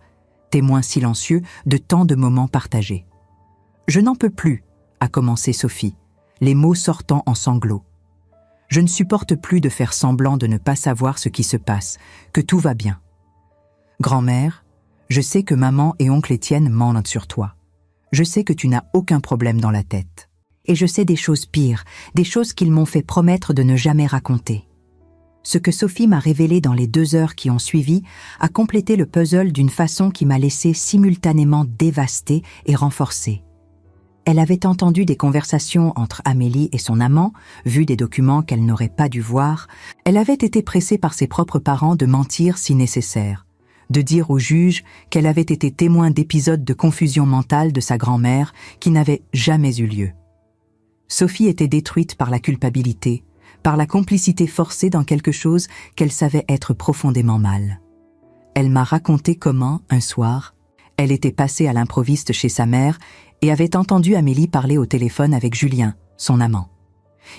témoins silencieux de tant de moments partagés. « Je n'en peux plus », a commencé Sophie, les mots sortant en sanglots. « Je ne supporte plus de faire semblant de ne pas savoir ce qui se passe, que tout va bien. Grand-mère, je sais que maman et oncle Étienne mentent sur toi. Je sais que tu n'as aucun problème dans la tête. Et je sais des choses pires, des choses qu'ils m'ont fait promettre de ne jamais raconter. » Ce que Sophie m'a révélé dans les 2 heures qui ont suivi a complété le puzzle d'une façon qui m'a laissé simultanément dévastée et renforcée. Elle avait entendu des conversations entre Amélie et son amant, vu des documents qu'elle n'aurait pas dû voir. Elle avait été pressée par ses propres parents de mentir si nécessaire, de dire au juge qu'elle avait été témoin d'épisodes de confusion mentale de sa grand-mère qui n'avaient jamais eu lieu. Sophie était détruite par la culpabilité, par la complicité forcée dans quelque chose qu'elle savait être profondément mal. Elle m'a raconté comment, un soir, elle était passée à l'improviste chez sa mère et avait entendu Amélie parler au téléphone avec Julien, son amant.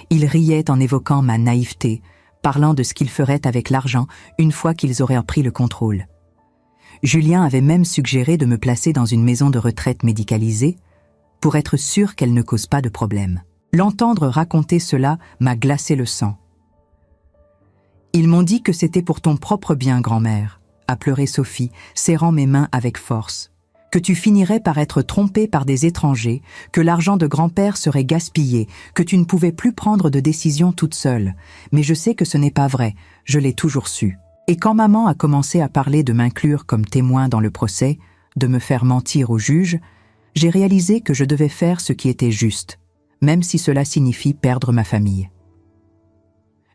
Il riait en évoquant ma naïveté, parlant de ce qu'il ferait avec l'argent une fois qu'ils auraient pris le contrôle. Julien avait même suggéré de me placer dans une maison de retraite médicalisée pour être sûr qu'elle ne cause pas de problème. L'entendre raconter cela m'a glacé le sang. « Ils m'ont dit que c'était pour ton propre bien, grand-mère », a pleuré Sophie, serrant mes mains avec force. « Que tu finirais par être trompée par des étrangers, que l'argent de grand-père serait gaspillé, que tu ne pouvais plus prendre de décision toute seule. Mais je sais que ce n'est pas vrai, je l'ai toujours su. Et quand maman a commencé à parler de m'inclure comme témoin dans le procès, de me faire mentir au juge, j'ai réalisé que je devais faire ce qui était juste, même si cela signifie perdre ma famille. »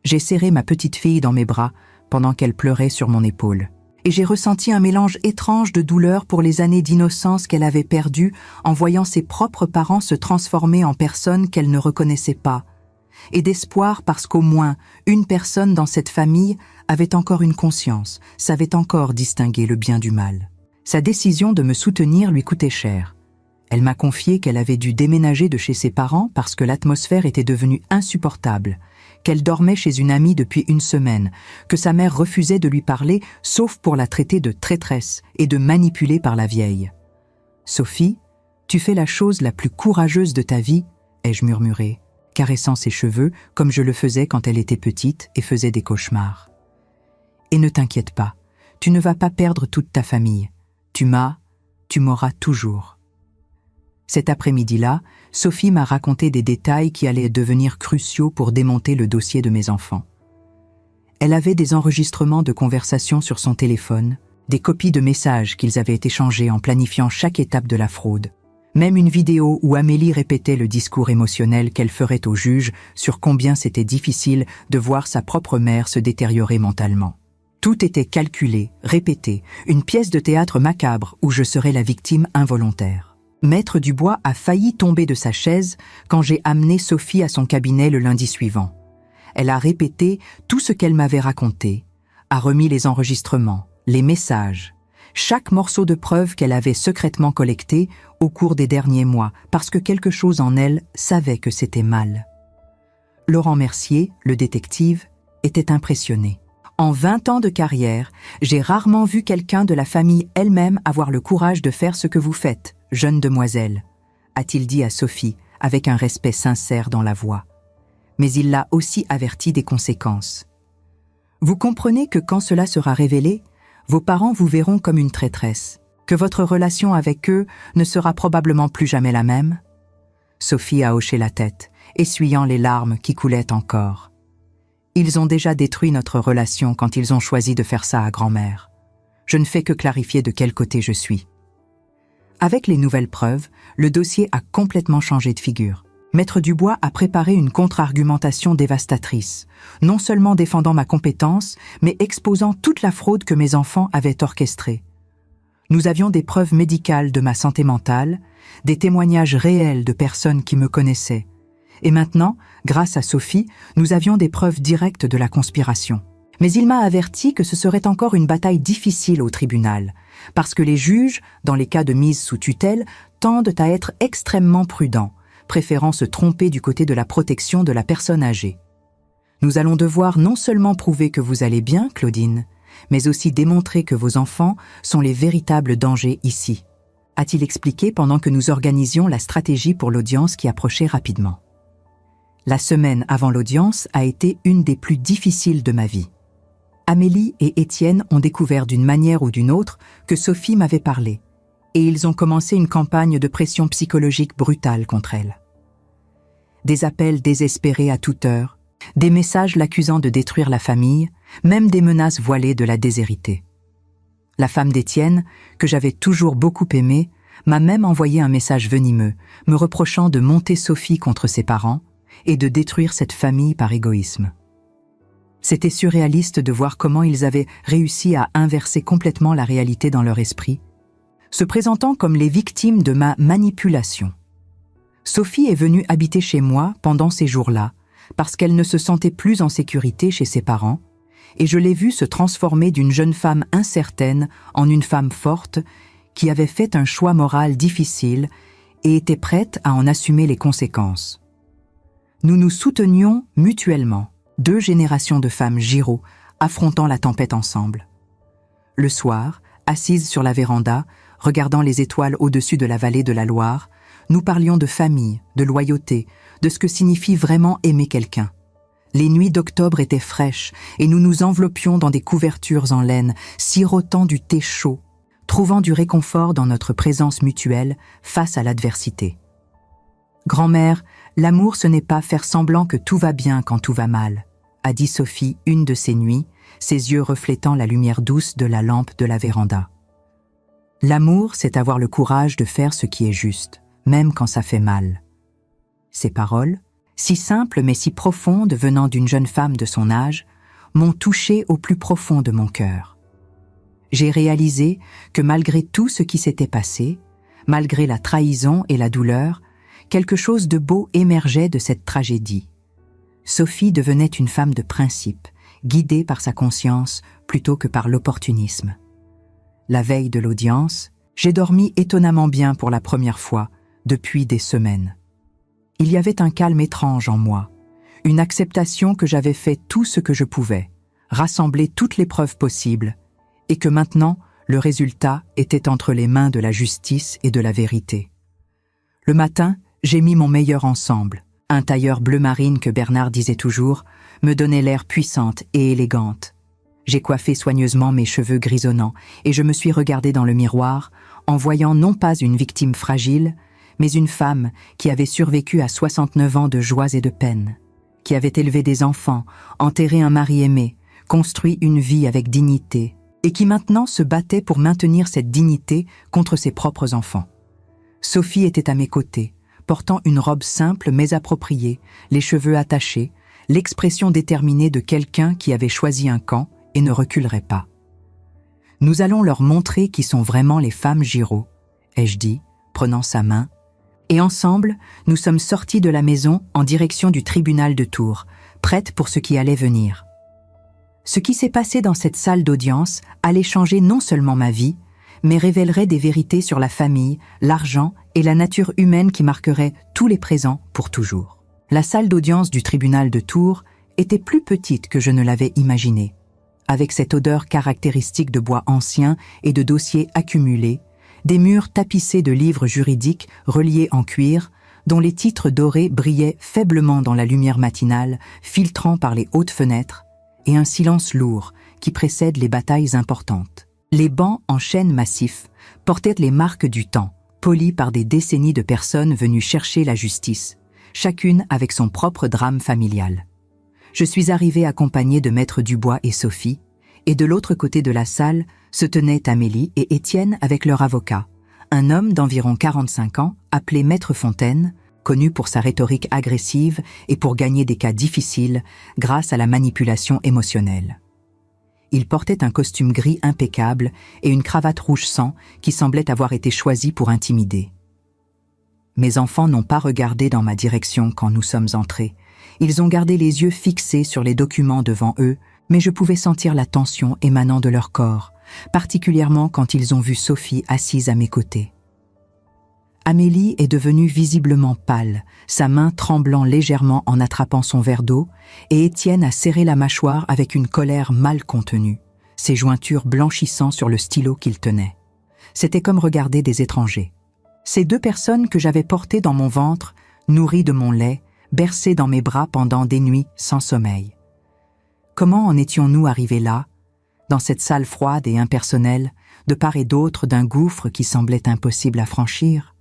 J'ai serré ma petite fille dans mes bras pendant qu'elle pleurait sur mon épaule, et j'ai ressenti un mélange étrange de douleur pour les années d'innocence qu'elle avait perdues en voyant ses propres parents se transformer en personnes qu'elle ne reconnaissait pas, et d'espoir parce qu'au moins une personne dans cette famille avait encore une conscience, savait encore distinguer le bien du mal. Sa décision de me soutenir lui coûtait cher. Elle m'a confié qu'elle avait dû déménager de chez ses parents parce que l'atmosphère était devenue insupportable, qu'elle dormait chez une amie depuis 1 semaine, que sa mère refusait de lui parler sauf pour la traiter de traîtresse et de manipulée par la vieille. « Sophie, tu fais la chose la plus courageuse de ta vie », ai-je murmuré, caressant ses cheveux comme je le faisais quand elle était petite et faisait des cauchemars. « Et ne t'inquiète pas, tu ne vas pas perdre toute ta famille. Tu m'auras toujours. » Cet après-midi-là, Sophie m'a raconté des détails qui allaient devenir cruciaux pour démonter le dossier de mes enfants. Elle avait des enregistrements de conversations sur son téléphone, des copies de messages qu'ils avaient échangés en planifiant chaque étape de la fraude. Même une vidéo où Amélie répétait le discours émotionnel qu'elle ferait au juge sur combien c'était difficile de voir sa propre mère se détériorer mentalement. Tout était calculé, répété, une pièce de théâtre macabre où je serais la victime involontaire. Maître Dubois a failli tomber de sa chaise quand j'ai amené Sophie à son cabinet le lundi suivant. Elle a répété tout ce qu'elle m'avait raconté, a remis les enregistrements, les messages, chaque morceau de preuve qu'elle avait secrètement collecté au cours des derniers mois, parce que quelque chose en elle savait que c'était mal. Laurent Mercier, le détective, était impressionné. En 20 ans de carrière, j'ai rarement vu quelqu'un de la famille elle-même avoir le courage de faire ce que vous faites, jeune demoiselle, a-t-il dit à Sophie, avec un respect sincère dans la voix. Mais il l'a aussi avertie des conséquences. Vous comprenez que quand cela sera révélé, vos parents vous verront comme une traîtresse, que votre relation avec eux ne sera probablement plus jamais la même? Sophie a hoché la tête, essuyant les larmes qui coulaient encore. Ils ont déjà détruit notre relation quand ils ont choisi de faire ça à grand-mère. Je ne fais que clarifier de quel côté je suis. Avec les nouvelles preuves, le dossier a complètement changé de figure. Maître Dubois a préparé une contre-argumentation dévastatrice, non seulement défendant ma compétence, mais exposant toute la fraude que mes enfants avaient orchestrée. Nous avions des preuves médicales de ma santé mentale, des témoignages réels de personnes qui me connaissaient. Et maintenant, grâce à Sophie, nous avions des preuves directes de la conspiration. Mais il m'a averti que ce serait encore une bataille difficile au tribunal, parce que les juges, dans les cas de mise sous tutelle, tendent à être extrêmement prudents, préférant se tromper du côté de la protection de la personne âgée. Nous allons devoir non seulement prouver que vous allez bien, Claudine, mais aussi démontrer que vos enfants sont les véritables dangers ici, a-t-il expliqué pendant que nous organisions la stratégie pour l'audience qui approchait rapidement. La semaine avant l'audience a été une des plus difficiles de ma vie. Amélie et Étienne ont découvert d'une manière ou d'une autre que Sophie m'avait parlé, et ils ont commencé une campagne de pression psychologique brutale contre elle. Des appels désespérés à toute heure, des messages l'accusant de détruire la famille, même des menaces voilées de la déshériter. La femme d'Étienne, que j'avais toujours beaucoup aimée, m'a même envoyé un message venimeux, me reprochant de monter Sophie contre ses parents et de détruire cette famille par égoïsme. C'était surréaliste de voir comment ils avaient réussi à inverser complètement la réalité dans leur esprit, se présentant comme les victimes de ma manipulation. Sophie est venue habiter chez moi pendant ces jours-là, parce qu'elle ne se sentait plus en sécurité chez ses parents, et je l'ai vue se transformer d'une jeune femme incertaine en une femme forte qui avait fait un choix moral difficile et était prête à en assumer les conséquences. Nous nous soutenions mutuellement, 2 générations de femmes Giraud affrontant la tempête ensemble. Le soir, assises sur la véranda, regardant les étoiles au-dessus de la vallée de la Loire, nous parlions de famille, de loyauté, de ce que signifie vraiment aimer quelqu'un. Les nuits d'octobre étaient fraîches et nous nous enveloppions dans des couvertures en laine, sirotant du thé chaud, trouvant du réconfort dans notre présence mutuelle face à l'adversité. Grand-mère, l'amour ce n'est pas faire semblant que tout va bien quand tout va mal, a dit Sophie une de ces nuits, ses yeux reflétant la lumière douce de la lampe de la véranda. L'amour, c'est avoir le courage de faire ce qui est juste, même quand ça fait mal. Ces paroles, si simples mais si profondes venant d'une jeune femme de son âge, m'ont touché au plus profond de mon cœur. J'ai réalisé que malgré tout ce qui s'était passé, malgré la trahison et la douleur, quelque chose de beau émergeait de cette tragédie. Sophie devenait une femme de principe, guidée par sa conscience plutôt que par l'opportunisme. La veille de l'audience, j'ai dormi étonnamment bien pour la première fois depuis des semaines. Il y avait un calme étrange en moi, une acceptation que j'avais fait tout ce que je pouvais, rassembler toutes les preuves possibles, et que maintenant, le résultat était entre les mains de la justice et de la vérité. Le matin, j'ai mis mon meilleur ensemble. Un tailleur bleu marine que Bernard disait toujours me donnait l'air puissante et élégante. J'ai coiffé soigneusement mes cheveux grisonnants et je me suis regardée dans le miroir en voyant non pas une victime fragile, mais une femme qui avait survécu à 69 ans de joies et de peines, qui avait élevé des enfants, enterré un mari aimé, construit une vie avec dignité, et qui maintenant se battait pour maintenir cette dignité contre ses propres enfants. Sophie était à mes côtés, portant une robe simple mais appropriée, les cheveux attachés, l'expression déterminée de quelqu'un qui avait choisi un camp et ne reculerait pas. « Nous allons leur montrer qui sont vraiment les femmes Giraud », ai-je dit, prenant sa main, et ensemble, nous sommes sortis de la maison en direction du tribunal de Tours, prêtes pour ce qui allait venir. Ce qui s'est passé dans cette salle d'audience allait changer non seulement ma vie, mais révélerait des vérités sur la famille, l'argent et la nature humaine qui marqueraient tous les présents pour toujours. La salle d'audience du tribunal de Tours était plus petite que je ne l'avais imaginé, avec cette odeur caractéristique de bois ancien et de dossiers accumulés, des murs tapissés de livres juridiques reliés en cuir, dont les titres dorés brillaient faiblement dans la lumière matinale, filtrant par les hautes fenêtres, et un silence lourd qui précède les batailles importantes. Les bancs en chêne massif portaient les marques du temps, polies par des décennies de personnes venues chercher la justice, chacune avec son propre drame familial. Je suis arrivée accompagnée de Maître Dubois et Sophie, et de l'autre côté de la salle se tenaient Amélie et Étienne avec leur avocat, un homme d'environ 45 ans appelé Maître Fontaine, connu pour sa rhétorique agressive et pour gagner des cas difficiles grâce à la manipulation émotionnelle. Il portait un costume gris impeccable et une cravate rouge sang qui semblait avoir été choisie pour intimider. Mes enfants n'ont pas regardé dans ma direction quand nous sommes entrés. Ils ont gardé les yeux fixés sur les documents devant eux, mais je pouvais sentir la tension émanant de leur corps, particulièrement quand ils ont vu Sophie assise à mes côtés. Amélie est devenue visiblement pâle, sa main tremblant légèrement en attrapant son verre d'eau, et Étienne a serré la mâchoire avec une colère mal contenue, ses jointures blanchissant sur le stylo qu'il tenait. C'était comme regarder des étrangers. Ces deux personnes que j'avais portées dans mon ventre, nourries de mon lait, bercées dans mes bras pendant des nuits sans sommeil. Comment en étions-nous arrivés là, dans cette salle froide et impersonnelle, de part et d'autre d'un gouffre qui semblait impossible à franchir?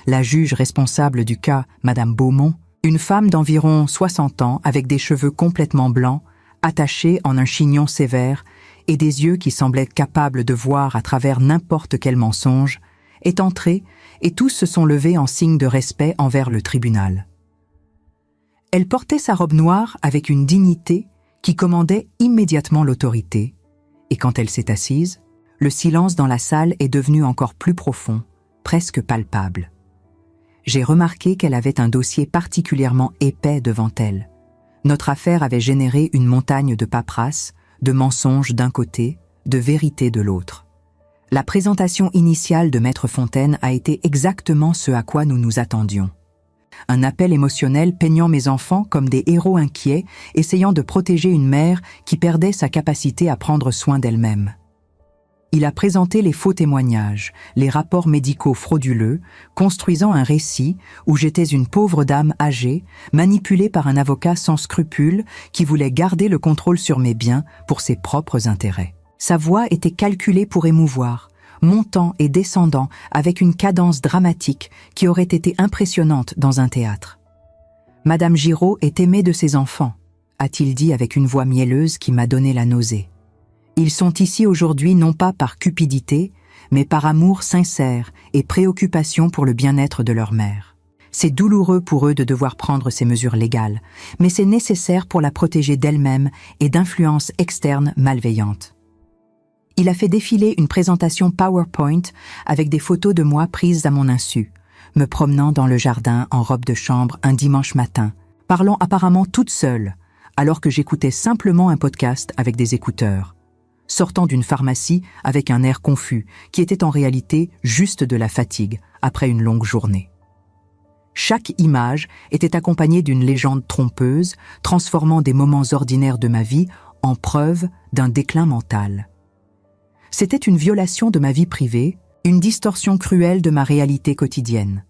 La juge responsable du cas, Madame Beaumont, une femme d'environ 60 ans avec des cheveux complètement blancs, attachés en un chignon sévère et des yeux qui semblaient capables de voir à travers n'importe quel mensonge, est entrée et tous se sont levés en signe de respect envers le tribunal. Elle portait sa robe noire avec une dignité qui commandait immédiatement l'autorité, et quand elle s'est assise, le silence dans la salle est devenu encore plus profond, presque palpable. J'ai remarqué qu'elle avait un dossier particulièrement épais devant elle. Notre affaire avait généré une montagne de paperasse, de mensonges d'un côté, de vérité de l'autre. La présentation initiale de Maître Fontaine a été exactement ce à quoi nous nous attendions. Un appel émotionnel peignant mes enfants comme des héros inquiets, essayant de protéger une mère qui perdait sa capacité à prendre soin d'elle-même. Il a présenté les faux témoignages, les rapports médicaux frauduleux, construisant un récit où j'étais une pauvre dame âgée, manipulée par un avocat sans scrupules qui voulait garder le contrôle sur mes biens pour ses propres intérêts. Sa voix était calculée pour émouvoir, montant et descendant avec une cadence dramatique qui aurait été impressionnante dans un théâtre. « Madame Giraud est aimée de ses enfants », a-t-il dit avec une voix mielleuse qui m'a donné la nausée. Ils sont ici aujourd'hui non pas par cupidité, mais par amour sincère et préoccupation pour le bien-être de leur mère. C'est douloureux pour eux de devoir prendre ces mesures légales, mais c'est nécessaire pour la protéger d'elle-même et d'influences externes malveillantes. Il a fait défiler une présentation PowerPoint avec des photos de moi prises à mon insu, me promenant dans le jardin en robe de chambre un dimanche matin, parlant apparemment toute seule, alors que j'écoutais simplement un podcast avec des écouteurs, sortant d'une pharmacie avec un air confus, qui était en réalité juste de la fatigue après une longue journée. Chaque image était accompagnée d'une légende trompeuse, transformant des moments ordinaires de ma vie en preuve d'un déclin mental. C'était une violation de ma vie privée, une distorsion cruelle de ma réalité quotidienne.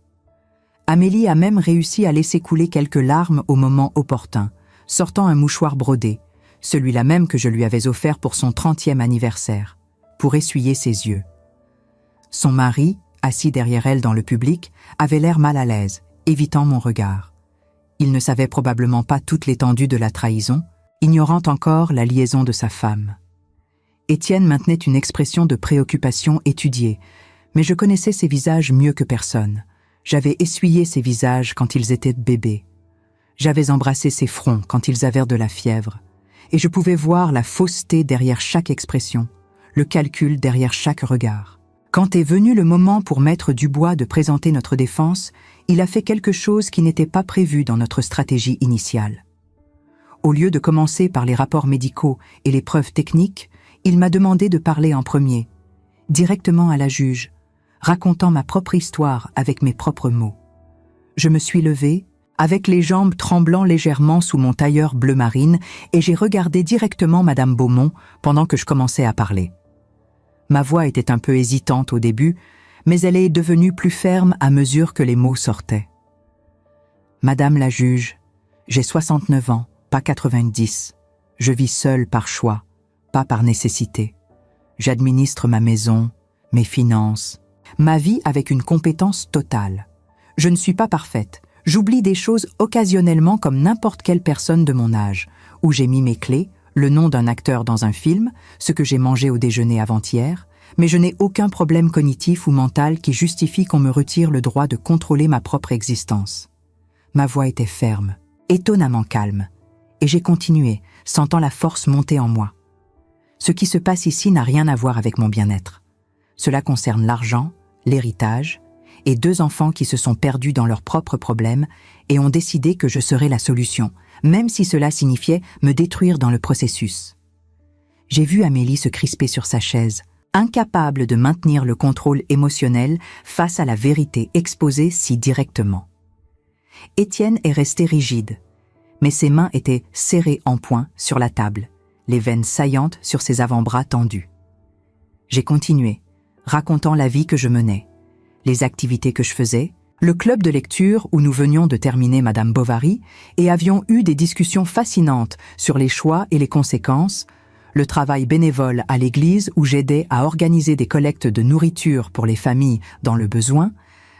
Amélie a même réussi à laisser couler quelques larmes au moment opportun, sortant un mouchoir brodé, celui-là même que je lui avais offert pour son 30e anniversaire, pour essuyer ses yeux. Son mari, assis derrière elle dans le public, avait l'air mal à l'aise, évitant mon regard. Il ne savait probablement pas toute l'étendue de la trahison, ignorant encore la liaison de sa femme. Étienne maintenait une expression de préoccupation étudiée, mais je connaissais ses visages mieux que personne. J'avais essuyé ses visages quand ils étaient bébés. J'avais embrassé ses fronts quand ils avaient de la fièvre, et je pouvais voir la fausseté derrière chaque expression, le calcul derrière chaque regard. Quand est venu le moment pour Maître Dubois de présenter notre défense, il a fait quelque chose qui n'était pas prévu dans notre stratégie initiale. Au lieu de commencer par les rapports médicaux et les preuves techniques, il m'a demandé de parler en premier, directement à la juge, racontant ma propre histoire avec mes propres mots. Je me suis levée, avec les jambes tremblant légèrement sous mon tailleur bleu marine, et j'ai regardé directement Madame Beaumont pendant que je commençais à parler. Ma voix était un peu hésitante au début, mais elle est devenue plus ferme à mesure que les mots sortaient. Madame la juge, j'ai 69 ans, pas 90. Je vis seule par choix, pas par nécessité. J'administre ma maison, mes finances, ma vie avec une compétence totale. Je ne suis pas parfaite. J'oublie des choses occasionnellement comme n'importe quelle personne de mon âge, où j'ai mis mes clés, le nom d'un acteur dans un film, ce que j'ai mangé au déjeuner avant-hier, mais je n'ai aucun problème cognitif ou mental qui justifie qu'on me retire le droit de contrôler ma propre existence. Ma voix était ferme, étonnamment calme, et j'ai continué, sentant la force monter en moi. Ce qui se passe ici n'a rien à voir avec mon bien-être. Cela concerne l'argent, l'héritage, et 2 enfants qui se sont perdus dans leurs propres problèmes et ont décidé que je serais la solution, même si cela signifiait me détruire dans le processus. J'ai vu Amélie se crisper sur sa chaise, incapable de maintenir le contrôle émotionnel face à la vérité exposée si directement. Étienne est resté rigide, mais ses mains étaient serrées en poing sur la table, les veines saillantes sur ses avant-bras tendus. J'ai continué, racontant la vie que je menais, les activités que je faisais, le club de lecture où nous venions de terminer Madame Bovary et avions eu des discussions fascinantes sur les choix et les conséquences, le travail bénévole à l'église où j'aidais à organiser des collectes de nourriture pour les familles dans le besoin,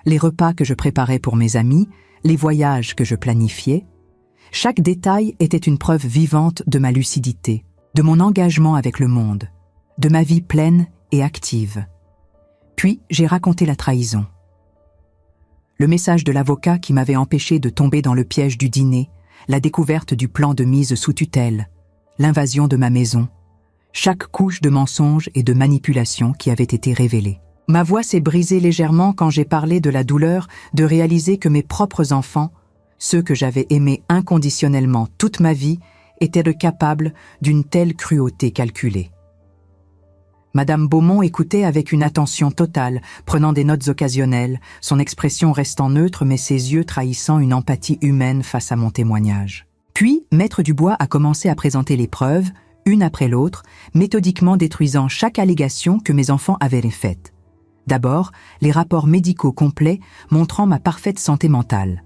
les repas que je préparais pour mes amis, les voyages que je planifiais. Chaque détail était une preuve vivante de ma lucidité, de mon engagement avec le monde, de ma vie pleine et active. Puis, j'ai raconté la trahison. Le message de l'avocat qui m'avait empêché de tomber dans le piège du dîner, la découverte du plan de mise sous tutelle, l'invasion de ma maison, chaque couche de mensonge et de manipulation qui avait été révélée. Ma voix s'est brisée légèrement quand j'ai parlé de la douleur de réaliser que mes propres enfants, ceux que j'avais aimés inconditionnellement toute ma vie, étaient capables d'une telle cruauté calculée. Madame Beaumont écoutait avec une attention totale, prenant des notes occasionnelles, son expression restant neutre mais ses yeux trahissant une empathie humaine face à mon témoignage. Puis, Maître Dubois a commencé à présenter les preuves, une après l'autre, méthodiquement détruisant chaque allégation que mes enfants avaient faite. D'abord, les rapports médicaux complets montrant ma parfaite santé mentale.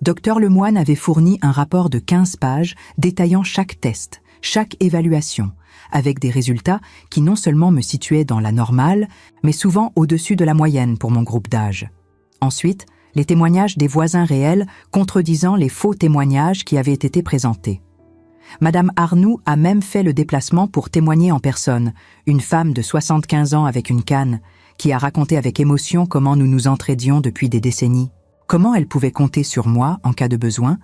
Dr Lemoine avait fourni un rapport de 15 pages détaillant chaque test, chaque évaluation, avec des résultats qui non seulement me situaient dans la normale, mais souvent au-dessus de la moyenne pour mon groupe d'âge. Ensuite, les témoignages des voisins réels contredisant les faux témoignages qui avaient été présentés. Madame Arnoux a même fait le déplacement pour témoigner en personne, une femme de 75 ans avec une canne, qui a raconté avec émotion comment nous nous entraidions depuis des décennies, comment elle pouvait compter sur moi en cas de besoin,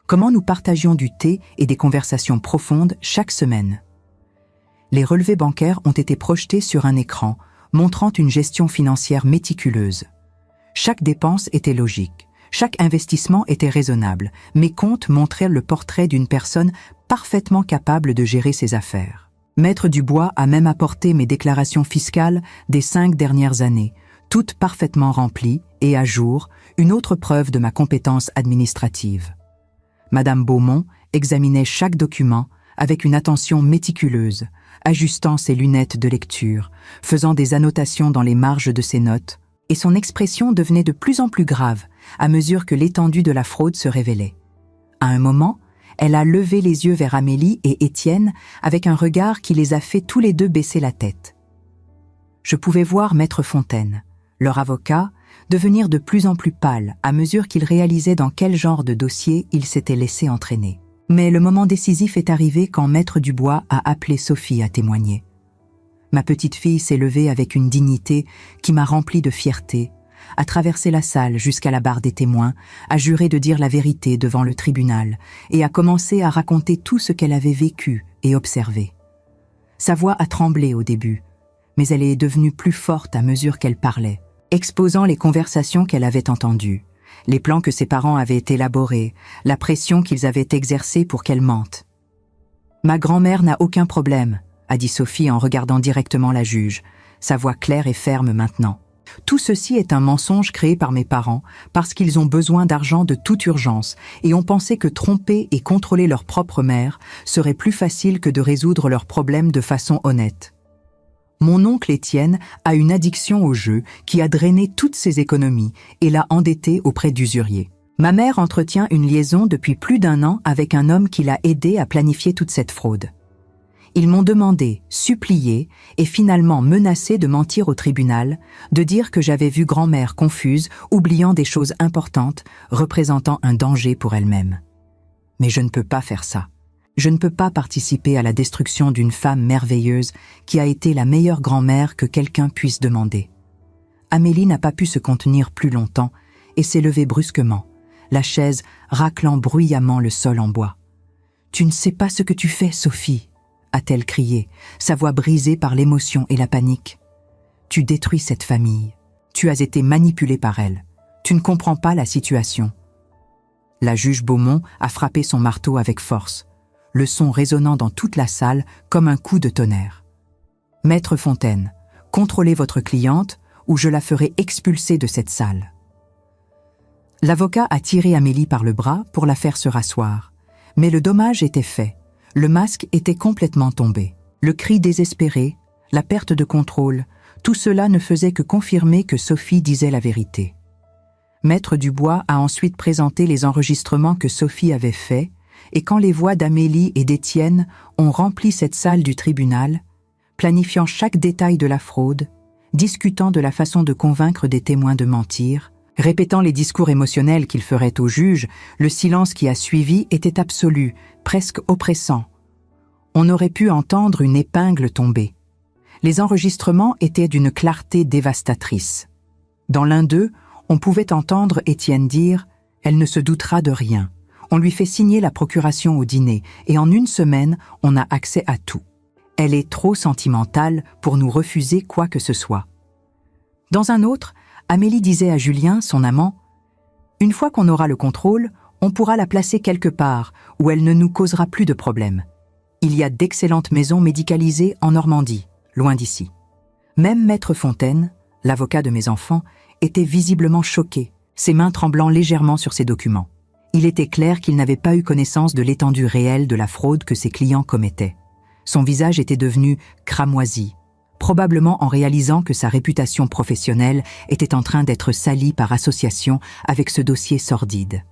comment nous partagions du thé et des conversations profondes chaque semaine. Les relevés bancaires ont été projetés sur un écran, montrant une gestion financière méticuleuse. Chaque dépense était logique, chaque investissement était raisonnable, mes comptes montraient le portrait d'une personne parfaitement capable de gérer ses affaires. Maître Dubois a même apporté mes déclarations fiscales des 5 dernières années, toutes parfaitement remplies et à jour, une autre preuve de ma compétence administrative. Madame Beaumont examinait chaque document avec une attention méticuleuse, ajustant ses lunettes de lecture, faisant des annotations dans les marges de ses notes, et son expression devenait de plus en plus grave à mesure que l'étendue de la fraude se révélait. À un moment, elle a levé les yeux vers Amélie et Étienne avec un regard qui les a fait tous les deux baisser la tête. Je pouvais voir Maître Fontaine, leur avocat, devenir de plus en plus pâle à mesure qu'il réalisait dans quel genre de dossier il s'était laissé entraîner. Mais le moment décisif est arrivé quand Maître Dubois a appelé Sophie à témoigner. Ma petite fille s'est levée avec une dignité qui m'a rempli de fierté, a traversé la salle jusqu'à la barre des témoins, a juré de dire la vérité devant le tribunal et a commencé à raconter tout ce qu'elle avait vécu et observé. Sa voix a tremblé au début, mais elle est devenue plus forte à mesure qu'elle parlait, exposant les conversations qu'elle avait entendues, les plans que ses parents avaient élaborés, la pression qu'ils avaient exercée pour qu'elle mente. « Ma grand-mère n'a aucun problème », a dit Sophie en regardant directement la juge, sa voix claire et ferme maintenant. « Tout ceci est un mensonge créé par mes parents parce qu'ils ont besoin d'argent de toute urgence et ont pensé que tromper et contrôler leur propre mère serait plus facile que de résoudre leurs problèmes de façon honnête. Mon oncle Étienne a une addiction au jeu qui a drainé toutes ses économies et l'a endetté auprès d'usuriers. Ma mère entretient une liaison depuis plus d'1 an avec un homme qui l'a aidé à planifier toute cette fraude. Ils m'ont demandé, supplié et finalement menacé de mentir au tribunal, de dire que j'avais vu grand-mère confuse, oubliant des choses importantes, représentant un danger pour elle-même. Mais je ne peux pas faire ça. Je ne peux pas participer à la destruction d'une femme merveilleuse qui a été la meilleure grand-mère que quelqu'un puisse demander. Amélie n'a pas pu se contenir plus longtemps et s'est levée brusquement, la chaise raclant bruyamment le sol en bois. « Tu ne sais pas ce que tu fais, Sophie !» a-t-elle crié, sa voix brisée par l'émotion et la panique. « Tu détruis cette famille. Tu as été manipulée par elle. Tu ne comprends pas la situation. » La juge Beaumont a frappé son marteau avec force, le son résonnant dans toute la salle comme un coup de tonnerre. « Maître Fontaine, contrôlez votre cliente ou je la ferai expulser de cette salle. » L'avocat a tiré Amélie par le bras pour la faire se rasseoir, mais le dommage était fait. Le masque était complètement tombé. Le cri désespéré, la perte de contrôle, tout cela ne faisait que confirmer que Sophie disait la vérité. Maître Dubois a ensuite présenté les enregistrements que Sophie avait faits, et quand les voix d'Amélie et d'Étienne ont rempli cette salle du tribunal, planifiant chaque détail de la fraude, discutant de la façon de convaincre des témoins de mentir, répétant les discours émotionnels qu'ils feraient au juge, le silence qui a suivi était absolu, presque oppressant. On aurait pu entendre une épingle tomber. Les enregistrements étaient d'une clarté dévastatrice. Dans l'un d'eux, on pouvait entendre Étienne dire « Elle ne se doutera de rien. On lui fait signer la procuration au dîner et en 1 semaine, on a accès à tout. Elle est trop sentimentale pour nous refuser quoi que ce soit. » Dans un autre, Amélie disait à Julien, son amant, « Une fois qu'on aura le contrôle, on pourra la placer quelque part où elle ne nous causera plus de problèmes. Il y a d'excellentes maisons médicalisées en Normandie, loin d'ici. » Même Maître Fontaine, l'avocat de mes enfants, était visiblement choqué, ses mains tremblant légèrement sur ses documents. Il était clair qu'il n'avait pas eu connaissance de l'étendue réelle de la fraude que ses clients commettaient. Son visage était devenu cramoisi, probablement en réalisant que sa réputation professionnelle était en train d'être salie par association avec ce dossier sordide.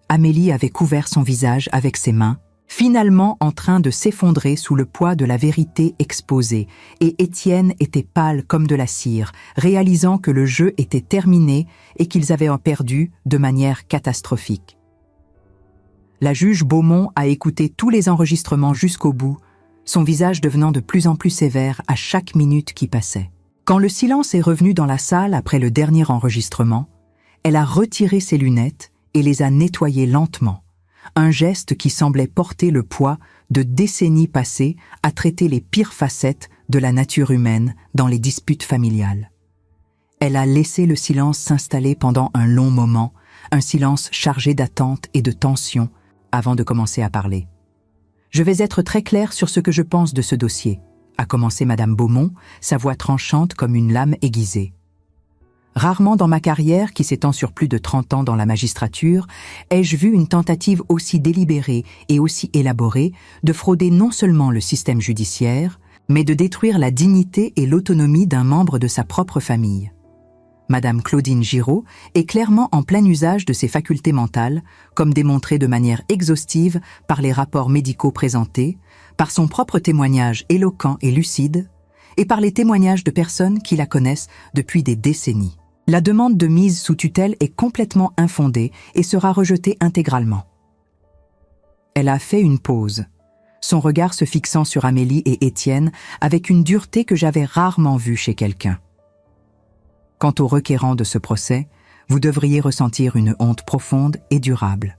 Amélie avait couvert son visage avec ses mains, finalement en train de s'effondrer sous le poids de la vérité exposée, et Étienne était pâle comme de la cire, réalisant que le jeu était terminé et qu'ils avaient perdu de manière catastrophique. La juge Beaumont a écouté tous les enregistrements jusqu'au bout, son visage devenant de plus en plus sévère à chaque minute qui passait. Quand le silence est revenu dans la salle après le dernier enregistrement, elle a retiré ses lunettes et les a nettoyées lentement, un geste qui semblait porter le poids de décennies passées à traiter les pires facettes de la nature humaine dans les disputes familiales. Elle a laissé le silence s'installer pendant un long moment, un silence chargé d'attente et de tension, avant de commencer à parler. « Je vais être très claire sur ce que je pense de ce dossier », a commencé Madame Beaumont, sa voix tranchante comme une lame aiguisée. Rarement dans ma carrière, qui s'étend sur plus de 30 ans dans la magistrature, ai-je vu une tentative aussi délibérée et aussi élaborée de frauder non seulement le système judiciaire, mais de détruire la dignité et l'autonomie d'un membre de sa propre famille. Madame Claudine Giraud est clairement en plein usage de ses facultés mentales, comme démontré de manière exhaustive par les rapports médicaux présentés, par son propre témoignage éloquent et lucide, et par les témoignages de personnes qui la connaissent depuis des décennies. La demande de mise sous tutelle est complètement infondée et sera rejetée intégralement. » Elle a fait une pause, son regard se fixant sur Amélie et Étienne avec une dureté que j'avais rarement vue chez quelqu'un. « Quant au requérant de ce procès, vous devriez ressentir une honte profonde et durable.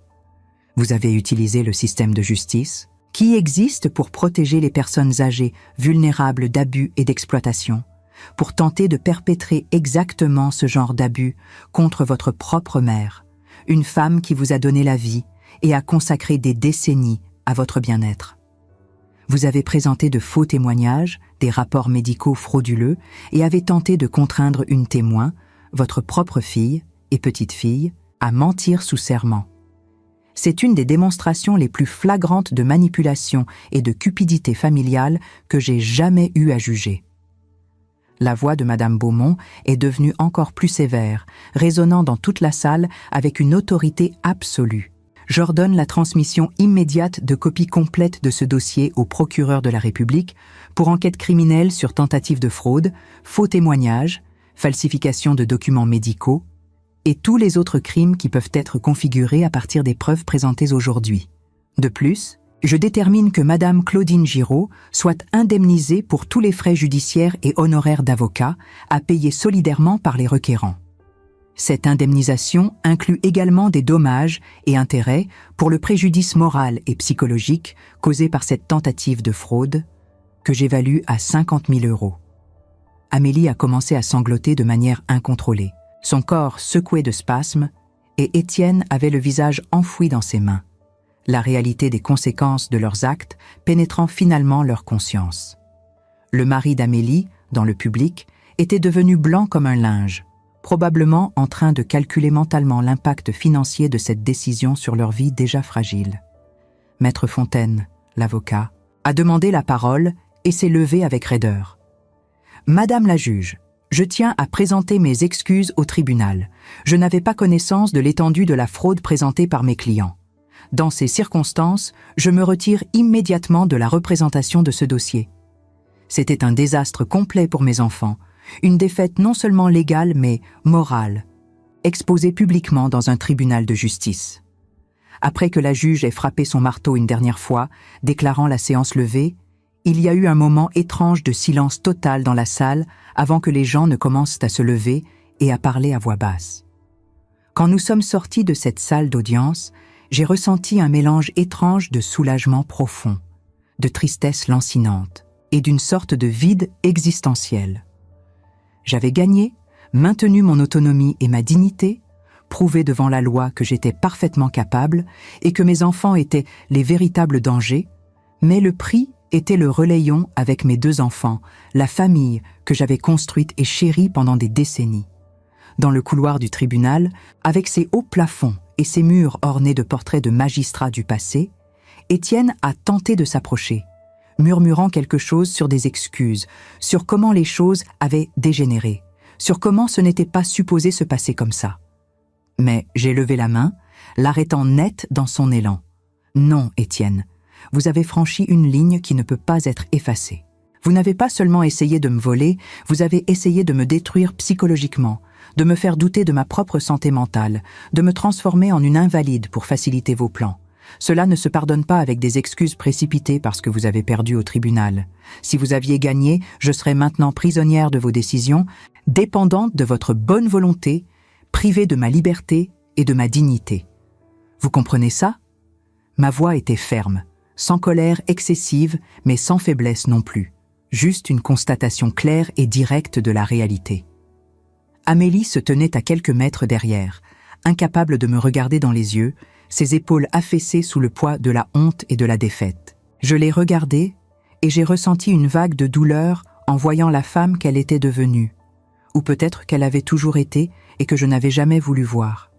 Vous avez utilisé le système de justice qui existe pour protéger les personnes âgées, vulnérables d'abus et d'exploitation, pour tenter de perpétrer exactement ce genre d'abus contre votre propre mère, une femme qui vous a donné la vie et a consacré des décennies à votre bien-être. Vous avez présenté de faux témoignages, des rapports médicaux frauduleux et avez tenté de contraindre une témoin, votre propre fille et petite-fille, à mentir sous serment. C'est une des démonstrations les plus flagrantes de manipulation et de cupidité familiale que j'ai jamais eu à juger. » La voix de Madame Beaumont est devenue encore plus sévère, résonnant dans toute la salle avec une autorité absolue. J'ordonne la transmission immédiate de copies complètes de ce dossier au procureur de la République pour enquête criminelle sur tentative de fraude, faux témoignages, falsification de documents médicaux et tous les autres crimes qui peuvent être configurés à partir des preuves présentées aujourd'hui. De plus, je détermine que Madame Claudine Giraud soit indemnisée pour tous les frais judiciaires et honoraires d'avocat à payer solidairement par les requérants. Cette indemnisation inclut également des dommages et intérêts pour le préjudice moral et psychologique causé par cette tentative de fraude, que j'évalue à 50 000 €. Amélie a commencé à sangloter de manière incontrôlée. Son corps secoué de spasmes et Étienne avait le visage enfoui dans ses mains, la réalité des conséquences de leurs actes pénétrant finalement leur conscience. Le mari d'Amélie, dans le public, était devenu blanc comme un linge, probablement en train de calculer mentalement l'impact financier de cette décision sur leur vie déjà fragile. Maître Fontaine, l'avocat, a demandé la parole et s'est levé avec raideur. « Madame la juge, je tiens à présenter mes excuses au tribunal. Je n'avais pas connaissance de l'étendue de la fraude présentée par mes clients. Dans ces circonstances, je me retire immédiatement de la représentation de ce dossier. C'était un désastre complet pour mes enfants, une défaite non seulement légale mais morale, exposée publiquement dans un tribunal de justice. » Après que la juge ait frappé son marteau une dernière fois, déclarant la séance levée, il y a eu un moment étrange de silence total dans la salle avant que les gens ne commencent à se lever et à parler à voix basse. Quand nous sommes sortis de cette salle d'audience, j'ai ressenti un mélange étrange de soulagement profond, de tristesse lancinante et d'une sorte de vide existentiel. J'avais gagné, maintenu mon autonomie et ma dignité, prouvé devant la loi que j'étais parfaitement capable et que mes enfants étaient les véritables dangers, mais le prix était le relayon avec mes 2 enfants, la famille que j'avais construite et chérie pendant des décennies. Dans le couloir du tribunal, avec ses hauts plafonds et ses murs ornés de portraits de magistrats du passé, Étienne a tenté de s'approcher, murmurant quelque chose sur des excuses, sur comment les choses avaient dégénéré, sur comment ce n'était pas supposé se passer comme ça. Mais j'ai levé la main, l'arrêtant net dans son élan. « Non, Étienne, vous avez franchi une ligne qui ne peut pas être effacée. Vous n'avez pas seulement essayé de me voler, vous avez essayé de me détruire psychologiquement, de me faire douter de ma propre santé mentale, de me transformer en une invalide pour faciliter vos plans. Cela ne se pardonne pas avec des excuses précipitées parce que vous avez perdu au tribunal. Si vous aviez gagné, je serais maintenant prisonnière de vos décisions, dépendante de votre bonne volonté, privée de ma liberté et de ma dignité. Vous comprenez ça ? » Ma voix était ferme, sans colère excessive, mais sans faiblesse non plus. Juste une constatation claire et directe de la réalité. Amélie se tenait à quelques mètres derrière, incapable de me regarder dans les yeux, ses épaules affaissées sous le poids de la honte et de la défaite. Je l'ai regardée et j'ai ressenti une vague de douleur en voyant la femme qu'elle était devenue, ou peut-être qu'elle avait toujours été et que je n'avais jamais voulu voir.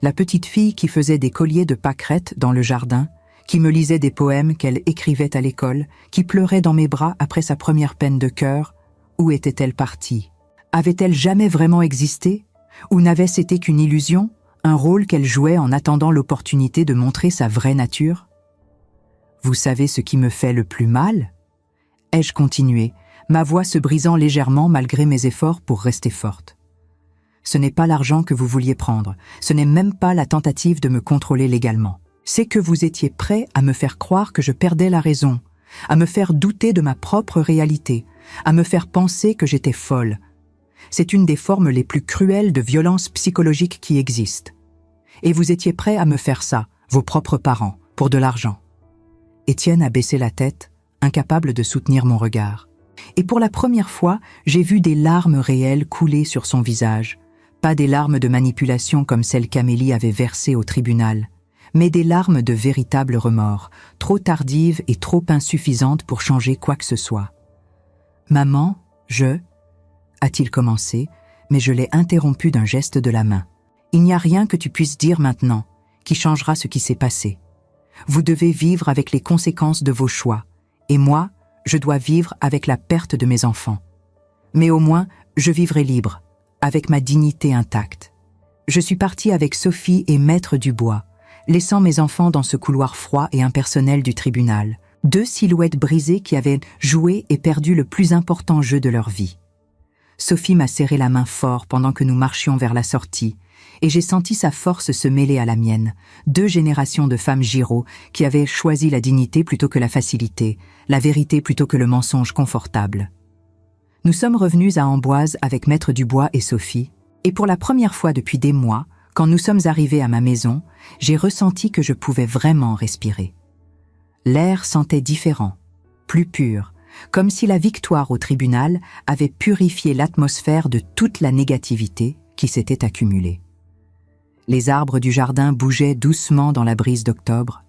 La petite fille qui faisait des colliers de pâquerettes dans le jardin, qui me lisait des poèmes qu'elle écrivait à l'école, qui pleurait dans mes bras après sa première peine de cœur, où était-elle partie ? Avait-elle jamais vraiment existé ? Ou n'avait-ce été qu'une illusion, un rôle qu'elle jouait en attendant l'opportunité de montrer sa vraie nature ? Vous savez ce qui me fait le plus mal ? Ai-je continué, ma voix se brisant légèrement malgré mes efforts pour rester forte. Ce n'est pas l'argent que vous vouliez prendre, ce n'est même pas la tentative de me contrôler légalement. C'est que vous étiez prêt à me faire croire que je perdais la raison, à me faire douter de ma propre réalité, à me faire penser que j'étais folle. C'est une des formes les plus cruelles de violence psychologique qui existent. Et vous étiez prêt à me faire ça, vos propres parents, pour de l'argent. Étienne a baissé la tête, incapable de soutenir mon regard. Et pour la première fois, j'ai vu des larmes réelles couler sur son visage. Pas des larmes de manipulation comme celles qu'Amélie avait versées au tribunal, mais des larmes de véritable remords, trop tardives et trop insuffisantes pour changer quoi que ce soit. « Maman, a-t-il commencé, mais je l'ai interrompu d'un geste de la main. « Il n'y a rien que tu puisses dire maintenant qui changera ce qui s'est passé. Vous devez vivre avec les conséquences de vos choix, et moi, je dois vivre avec la perte de mes enfants. Mais au moins, je vivrai libre, avec ma dignité intacte. Je suis partie avec Sophie et Maître Dubois, laissant mes enfants dans ce couloir froid et impersonnel du tribunal, 2 silhouettes brisées qui avaient joué et perdu le plus important jeu de leur vie. Sophie m'a serré la main fort pendant que nous marchions vers la sortie, et j'ai senti sa force se mêler à la mienne, 2 générations de femmes Giraud qui avaient choisi la dignité plutôt que la facilité, la vérité plutôt que le mensonge confortable. Nous sommes revenus à Amboise avec Maître Dubois et Sophie, et pour la première fois depuis des mois, quand nous sommes arrivés à ma maison, j'ai ressenti que je pouvais vraiment respirer. L'air sentait différent, plus pur, comme si la victoire au tribunal avait purifié l'atmosphère de toute la négativité qui s'était accumulée. Les arbres du jardin bougeaient doucement dans la brise d'octobre,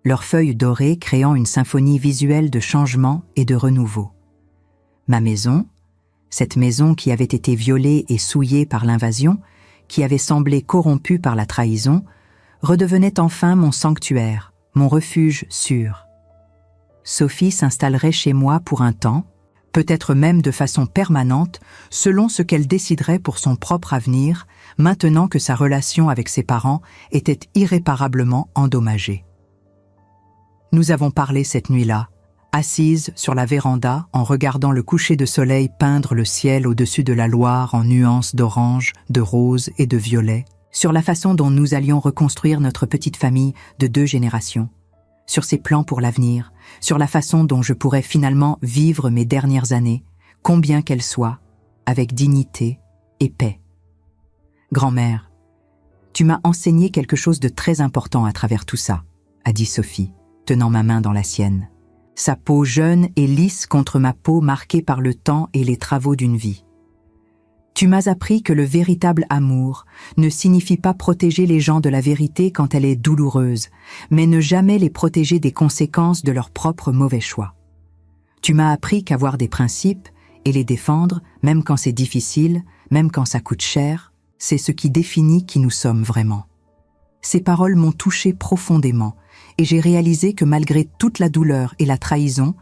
leurs feuilles dorées créant une symphonie visuelle de changement et de renouveau. Ma maison, cette maison qui avait été violée et souillée par l'invasion, qui avait semblé corrompue par la trahison, redevenait enfin mon sanctuaire, mon refuge sûr. Sophie s'installerait chez moi pour un temps, peut-être même de façon permanente, selon ce qu'elle déciderait pour son propre avenir, maintenant que sa relation avec ses parents était irréparablement endommagée. Nous avons parlé cette nuit-là, assises sur la véranda en regardant le coucher de soleil peindre le ciel au-dessus de la Loire en nuances d'orange, de rose et de violet, sur la façon dont nous allions reconstruire notre petite famille de 2 générations, sur ses plans pour l'avenir, sur la façon dont je pourrais finalement vivre mes dernières années, combien qu'elles soient, avec dignité et paix. Grand-mère, tu m'as enseigné quelque chose de très important à travers tout ça, a dit Sophie, tenant ma main dans la sienne. Sa peau jeune et lisse contre ma peau marquée par le temps et les travaux d'une vie. Tu m'as appris que le véritable amour ne signifie pas protéger les gens de la vérité quand elle est douloureuse, mais ne jamais les protéger des conséquences de leurs propres mauvais choix. Tu m'as appris qu'avoir des principes et les défendre, même quand c'est difficile, même quand ça coûte cher, c'est ce qui définit qui nous sommes vraiment. Ces paroles m'ont touché profondément, et j'ai réalisé que malgré toute la douleur et la trahison,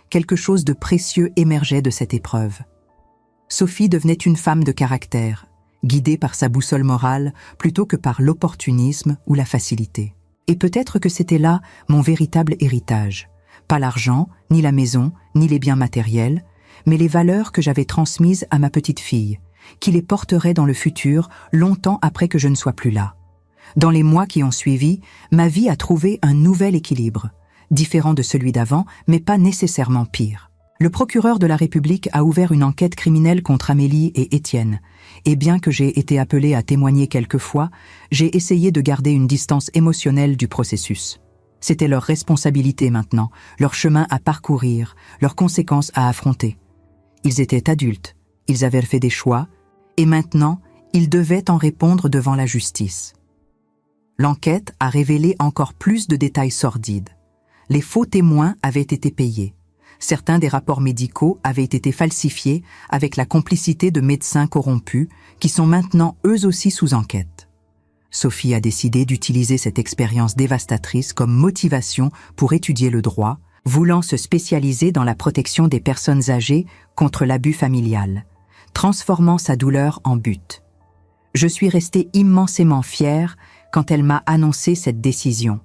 quelque chose de précieux émergeait de cette épreuve. Sophie devenait une femme de caractère, guidée par sa boussole morale plutôt que par l'opportunisme ou la facilité. Et peut-être que c'était là mon véritable héritage. Pas l'argent, ni la maison, ni les biens matériels, mais les valeurs que j'avais transmises à ma petite fille, qui les porterait dans le futur, longtemps après que je ne sois plus là. Dans les mois qui ont suivi, ma vie a trouvé un nouvel équilibre, différent de celui d'avant, mais pas nécessairement pire. Le procureur de la République a ouvert une enquête criminelle contre Amélie et Étienne, et bien que j'ai été appelée à témoigner quelques fois, j'ai essayé de garder une distance émotionnelle du processus. C'était leur responsabilité maintenant, leur chemin à parcourir, leurs conséquences à affronter. Ils étaient adultes, ils avaient fait des choix, et maintenant, ils devaient en répondre devant la justice. L'enquête a révélé encore plus de détails sordides. Les faux témoins avaient été payés. Certains des rapports médicaux avaient été falsifiés avec la complicité de médecins corrompus qui sont maintenant eux aussi sous enquête. Sophie a décidé d'utiliser cette expérience dévastatrice comme motivation pour étudier le droit, voulant se spécialiser dans la protection des personnes âgées contre l'abus familial, transformant sa douleur en but. Je suis restée immensément fière quand elle m'a annoncé cette décision,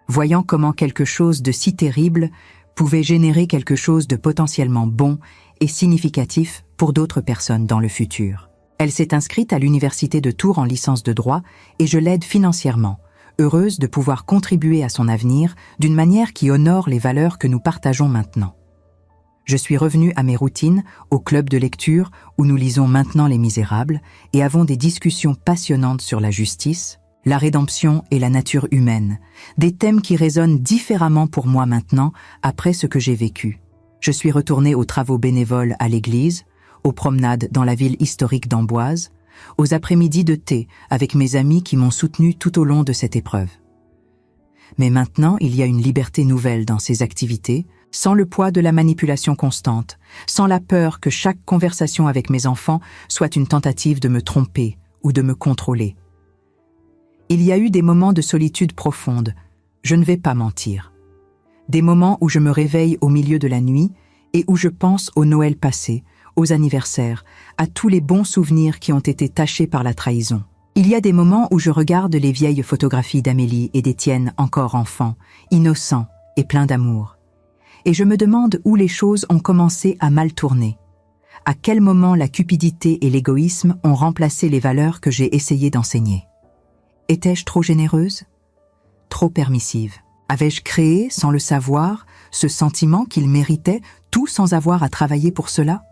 voyant comment quelque chose de si terrible pouvait générer quelque chose de potentiellement bon et significatif pour d'autres personnes dans le futur. Elle s'est inscrite à l'université de Tours en licence de droit et je l'aide financièrement, heureuse de pouvoir contribuer à son avenir d'une manière qui honore les valeurs que nous partageons maintenant. Je suis revenue à mes routines, au club de lecture où nous lisons maintenant Les Misérables et avons des discussions passionnantes sur la justice, la rédemption et la nature humaine, des thèmes qui résonnent différemment pour moi maintenant après ce que j'ai vécu. Je suis retournée aux travaux bénévoles à l'église, aux promenades dans la ville historique d'Amboise, aux après-midi de thé avec mes amis qui m'ont soutenue tout au long de cette épreuve. Mais maintenant, il y a une liberté nouvelle dans ces activités, sans le poids de la manipulation constante, sans la peur que chaque conversation avec mes enfants soit une tentative de me tromper ou de me contrôler. Il y a eu des moments de solitude profonde, je ne vais pas mentir. Des moments où je me réveille au milieu de la nuit et où je pense au Noël passé, aux anniversaires, à tous les bons souvenirs qui ont été tachés par la trahison. Il y a des moments où je regarde les vieilles photographies d'Amélie et d'Étienne encore enfants, innocents et pleins d'amour. Et je me demande où les choses ont commencé à mal tourner. À quel moment la cupidité et l'égoïsme ont remplacé les valeurs que j'ai essayé d'enseigner. Étais-je trop généreuse? Trop permissive? Avais-je créé, sans le savoir, ce sentiment qu'il méritait, tout sans avoir à travailler pour cela?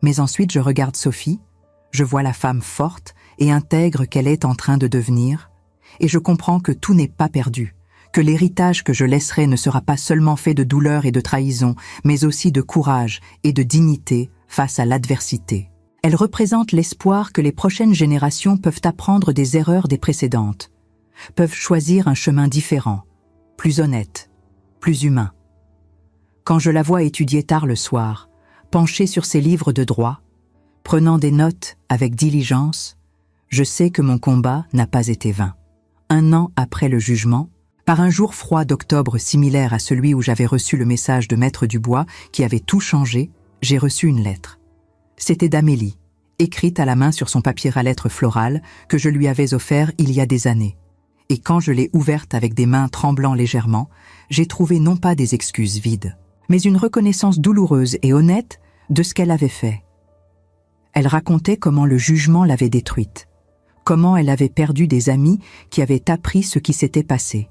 Mais ensuite je regarde Sophie, je vois la femme forte et intègre qu'elle est en train de devenir, et je comprends que tout n'est pas perdu, que l'héritage que je laisserai ne sera pas seulement fait de douleur et de trahison, mais aussi de courage et de dignité face à l'adversité. Elle représente l'espoir que les prochaines générations peuvent apprendre des erreurs des précédentes, peuvent choisir un chemin différent, plus honnête, plus humain. Quand je la vois étudier tard le soir, penchée sur ses livres de droit, prenant des notes avec diligence, je sais que mon combat n'a pas été vain. 1 an après le jugement, par un jour froid d'octobre similaire à celui où j'avais reçu le message de Maître Dubois qui avait tout changé, j'ai reçu une lettre. C'était d'Amélie, écrite à la main sur son papier à lettres florales que je lui avais offert il y a des années. Et quand je l'ai ouverte avec des mains tremblant légèrement, j'ai trouvé non pas des excuses vides, mais une reconnaissance douloureuse et honnête de ce qu'elle avait fait. Elle racontait comment le jugement l'avait détruite, comment elle avait perdu des amis qui avaient appris ce qui s'était passé,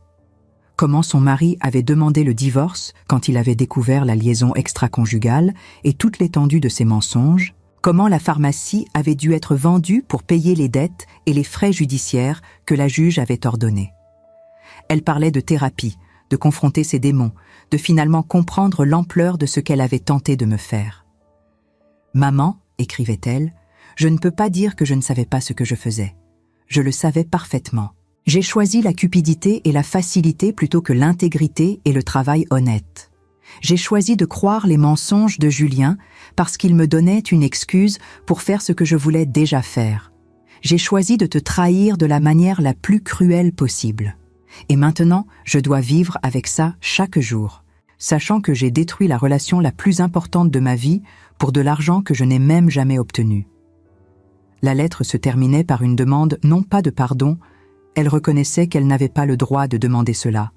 comment son mari avait demandé le divorce quand il avait découvert la liaison extra-conjugale et toute l'étendue de ses mensonges, comment la pharmacie avait dû être vendue pour payer les dettes et les frais judiciaires que la juge avait ordonnés. Elle parlait de thérapie, de confronter ses démons, de finalement comprendre l'ampleur de ce qu'elle avait tenté de me faire. « Maman, écrivait-elle, je ne peux pas dire que je ne savais pas ce que je faisais. Je le savais parfaitement. J'ai choisi la cupidité et la facilité plutôt que l'intégrité et le travail honnête. J'ai choisi de croire les mensonges de Julien parce qu'il me donnait une excuse pour faire ce que je voulais déjà faire. J'ai choisi de te trahir de la manière la plus cruelle possible. Et maintenant, je dois vivre avec ça chaque jour, sachant que j'ai détruit la relation la plus importante de ma vie pour de l'argent que je n'ai même jamais obtenu. » La lettre se terminait par une demande non pas de pardon, elle reconnaissait qu'elle n'avait pas le droit de demander cela,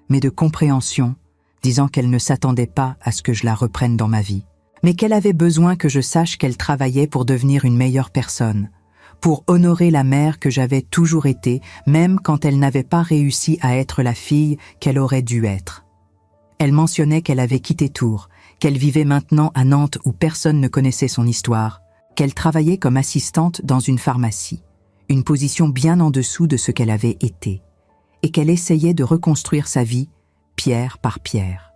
mais de compréhension, disant qu'elle ne s'attendait pas à ce que je la reprenne dans ma vie, mais qu'elle avait besoin que je sache qu'elle travaillait pour devenir une meilleure personne, pour honorer la mère que j'avais toujours été, même quand elle n'avait pas réussi à être la fille qu'elle aurait dû être. Elle mentionnait qu'elle avait quitté Tours, qu'elle vivait maintenant à Nantes où personne ne connaissait son histoire, qu'elle travaillait comme assistante dans une pharmacie, une position bien en dessous de ce qu'elle avait été, et qu'elle essayait de reconstruire sa vie, pierre par pierre.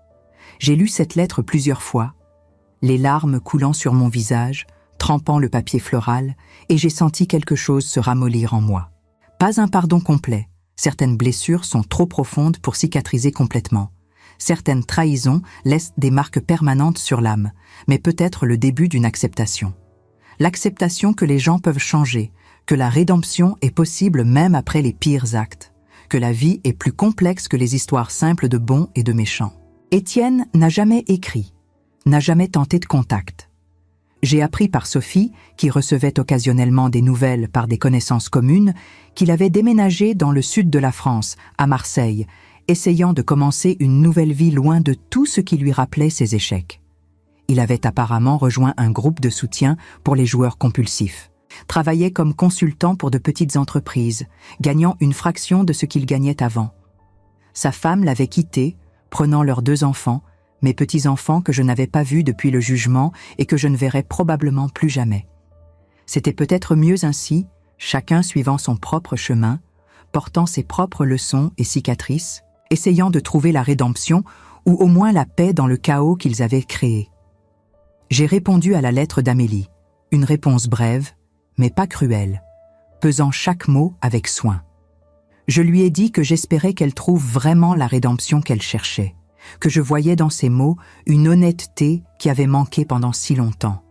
J'ai lu cette lettre plusieurs fois, les larmes coulant sur mon visage, trempant le papier floral, et j'ai senti quelque chose se ramollir en moi. Pas un pardon complet, certaines blessures sont trop profondes pour cicatriser complètement. Certaines trahisons laissent des marques permanentes sur l'âme, mais peut-être le début d'une acceptation. L'acceptation que les gens peuvent changer, que la rédemption est possible même après les pires actes, que la vie est plus complexe que les histoires simples de bons et de méchants. Étienne n'a jamais écrit, n'a jamais tenté de contact. J'ai appris par Sophie, qui recevait occasionnellement des nouvelles par des connaissances communes, qu'il avait déménagé dans le sud de la France, à Marseille, essayant de commencer une nouvelle vie loin de tout ce qui lui rappelait ses échecs. Il avait apparemment rejoint un groupe de soutien pour les joueurs compulsifs. travaillait comme consultant pour de petites entreprises, gagnant une fraction de ce qu'il gagnait avant. Sa femme l'avait quitté, prenant leurs 2 enfants, mes petits-enfants que je n'avais pas vus depuis le jugement et que je ne verrais probablement plus jamais. C'était peut-être mieux ainsi, chacun suivant son propre chemin, portant ses propres leçons et cicatrices, essayant de trouver la rédemption ou au moins la paix dans le chaos qu'ils avaient créé. J'ai répondu à la lettre d'Amélie, une réponse brève, mais pas cruelle, pesant chaque mot avec soin. Je lui ai dit que j'espérais qu'elle trouve vraiment la rédemption qu'elle cherchait, que je voyais dans ses mots une honnêteté qui avait manqué pendant si longtemps,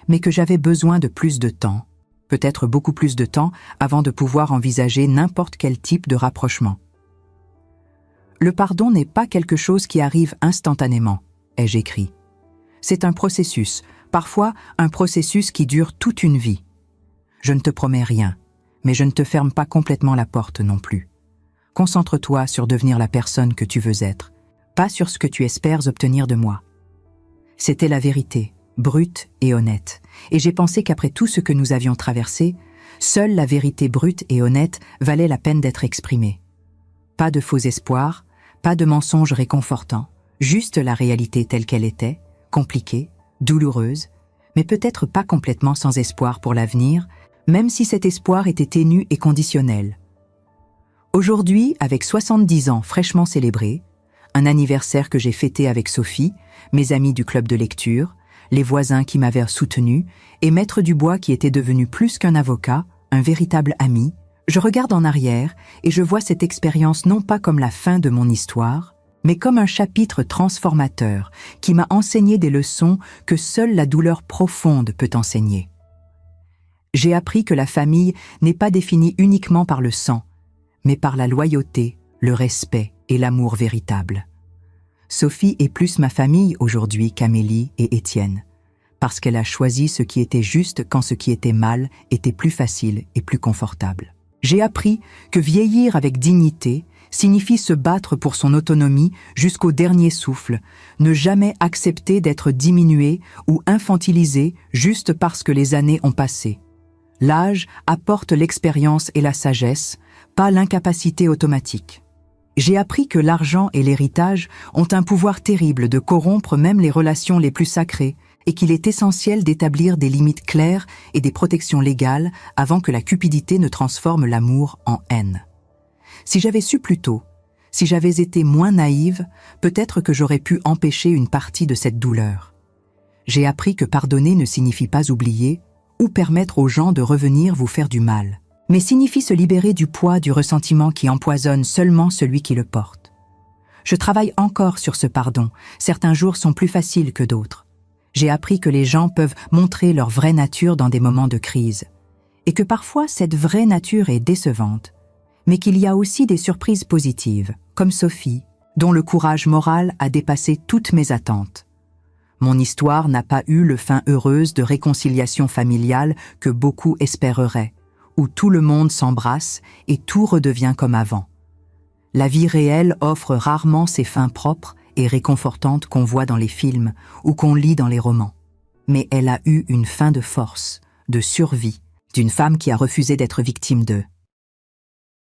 mais que j'avais besoin de plus de temps, peut-être beaucoup plus de temps, avant de pouvoir envisager n'importe quel type de rapprochement. Le pardon n'est pas quelque chose qui arrive instantanément, ai-je écrit. C'est un processus, parfois un processus qui dure toute une vie. Je ne te promets rien, mais je ne te ferme pas complètement la porte non plus. Concentre-toi sur devenir la personne que tu veux être, pas sur ce que tu espères obtenir de moi. C'était la vérité, brute et honnête, et j'ai pensé qu'après tout ce que nous avions traversé, seule la vérité brute et honnête valait la peine d'être exprimée. Pas de faux espoirs, pas de mensonges réconfortants, juste la réalité telle qu'elle était, compliquée, douloureuse, mais peut-être pas complètement sans espoir pour l'avenir, même si cet espoir était ténu et conditionnel. Aujourd'hui, avec 70 ans fraîchement célébrés, un anniversaire que j'ai fêté avec Sophie, mes amis du club de lecture, les voisins qui m'avaient soutenu, et Maître Dubois qui était devenu plus qu'un avocat, un véritable ami, je regarde en arrière et je vois cette expérience non pas comme la fin de mon histoire, mais comme un chapitre transformateur qui m'a enseigné des leçons que seule la douleur profonde peut enseigner. J'ai appris que la famille n'est pas définie uniquement par le sang, mais par la loyauté, le respect et l'amour véritable. Sophie est plus ma famille aujourd'hui qu'Amélie et Étienne, parce qu'elle a choisi ce qui était juste quand ce qui était mal était plus facile et plus confortable. J'ai appris que vieillir avec dignité signifie se battre pour son autonomie jusqu'au dernier souffle, ne jamais accepter d'être diminué ou infantilisé juste parce que les années ont passé. L'âge apporte l'expérience et la sagesse, pas l'incapacité automatique. J'ai appris que l'argent et l'héritage ont un pouvoir terrible de corrompre même les relations les plus sacrées et qu'il est essentiel d'établir des limites claires et des protections légales avant que la cupidité ne transforme l'amour en haine. Si j'avais su plus tôt, si j'avais été moins naïve, peut-être que j'aurais pu empêcher une partie de cette douleur. J'ai appris que pardonner ne signifie pas oublier ou permettre aux gens de revenir vous faire du mal, mais signifie se libérer du poids du ressentiment qui empoisonne seulement celui qui le porte. Je travaille encore sur ce pardon, certains jours sont plus faciles que d'autres. J'ai appris que les gens peuvent montrer leur vraie nature dans des moments de crise, et que parfois cette vraie nature est décevante, mais qu'il y a aussi des surprises positives, comme Sophie, dont le courage moral a dépassé toutes mes attentes. Mon histoire n'a pas eu le fin heureuse de réconciliation familiale que beaucoup espéreraient, où tout le monde s'embrasse et tout redevient comme avant. La vie réelle offre rarement ces fins propres et réconfortantes qu'on voit dans les films ou qu'on lit dans les romans. Mais elle a eu une fin de force, de survie, d'une femme qui a refusé d'être victime d'eux.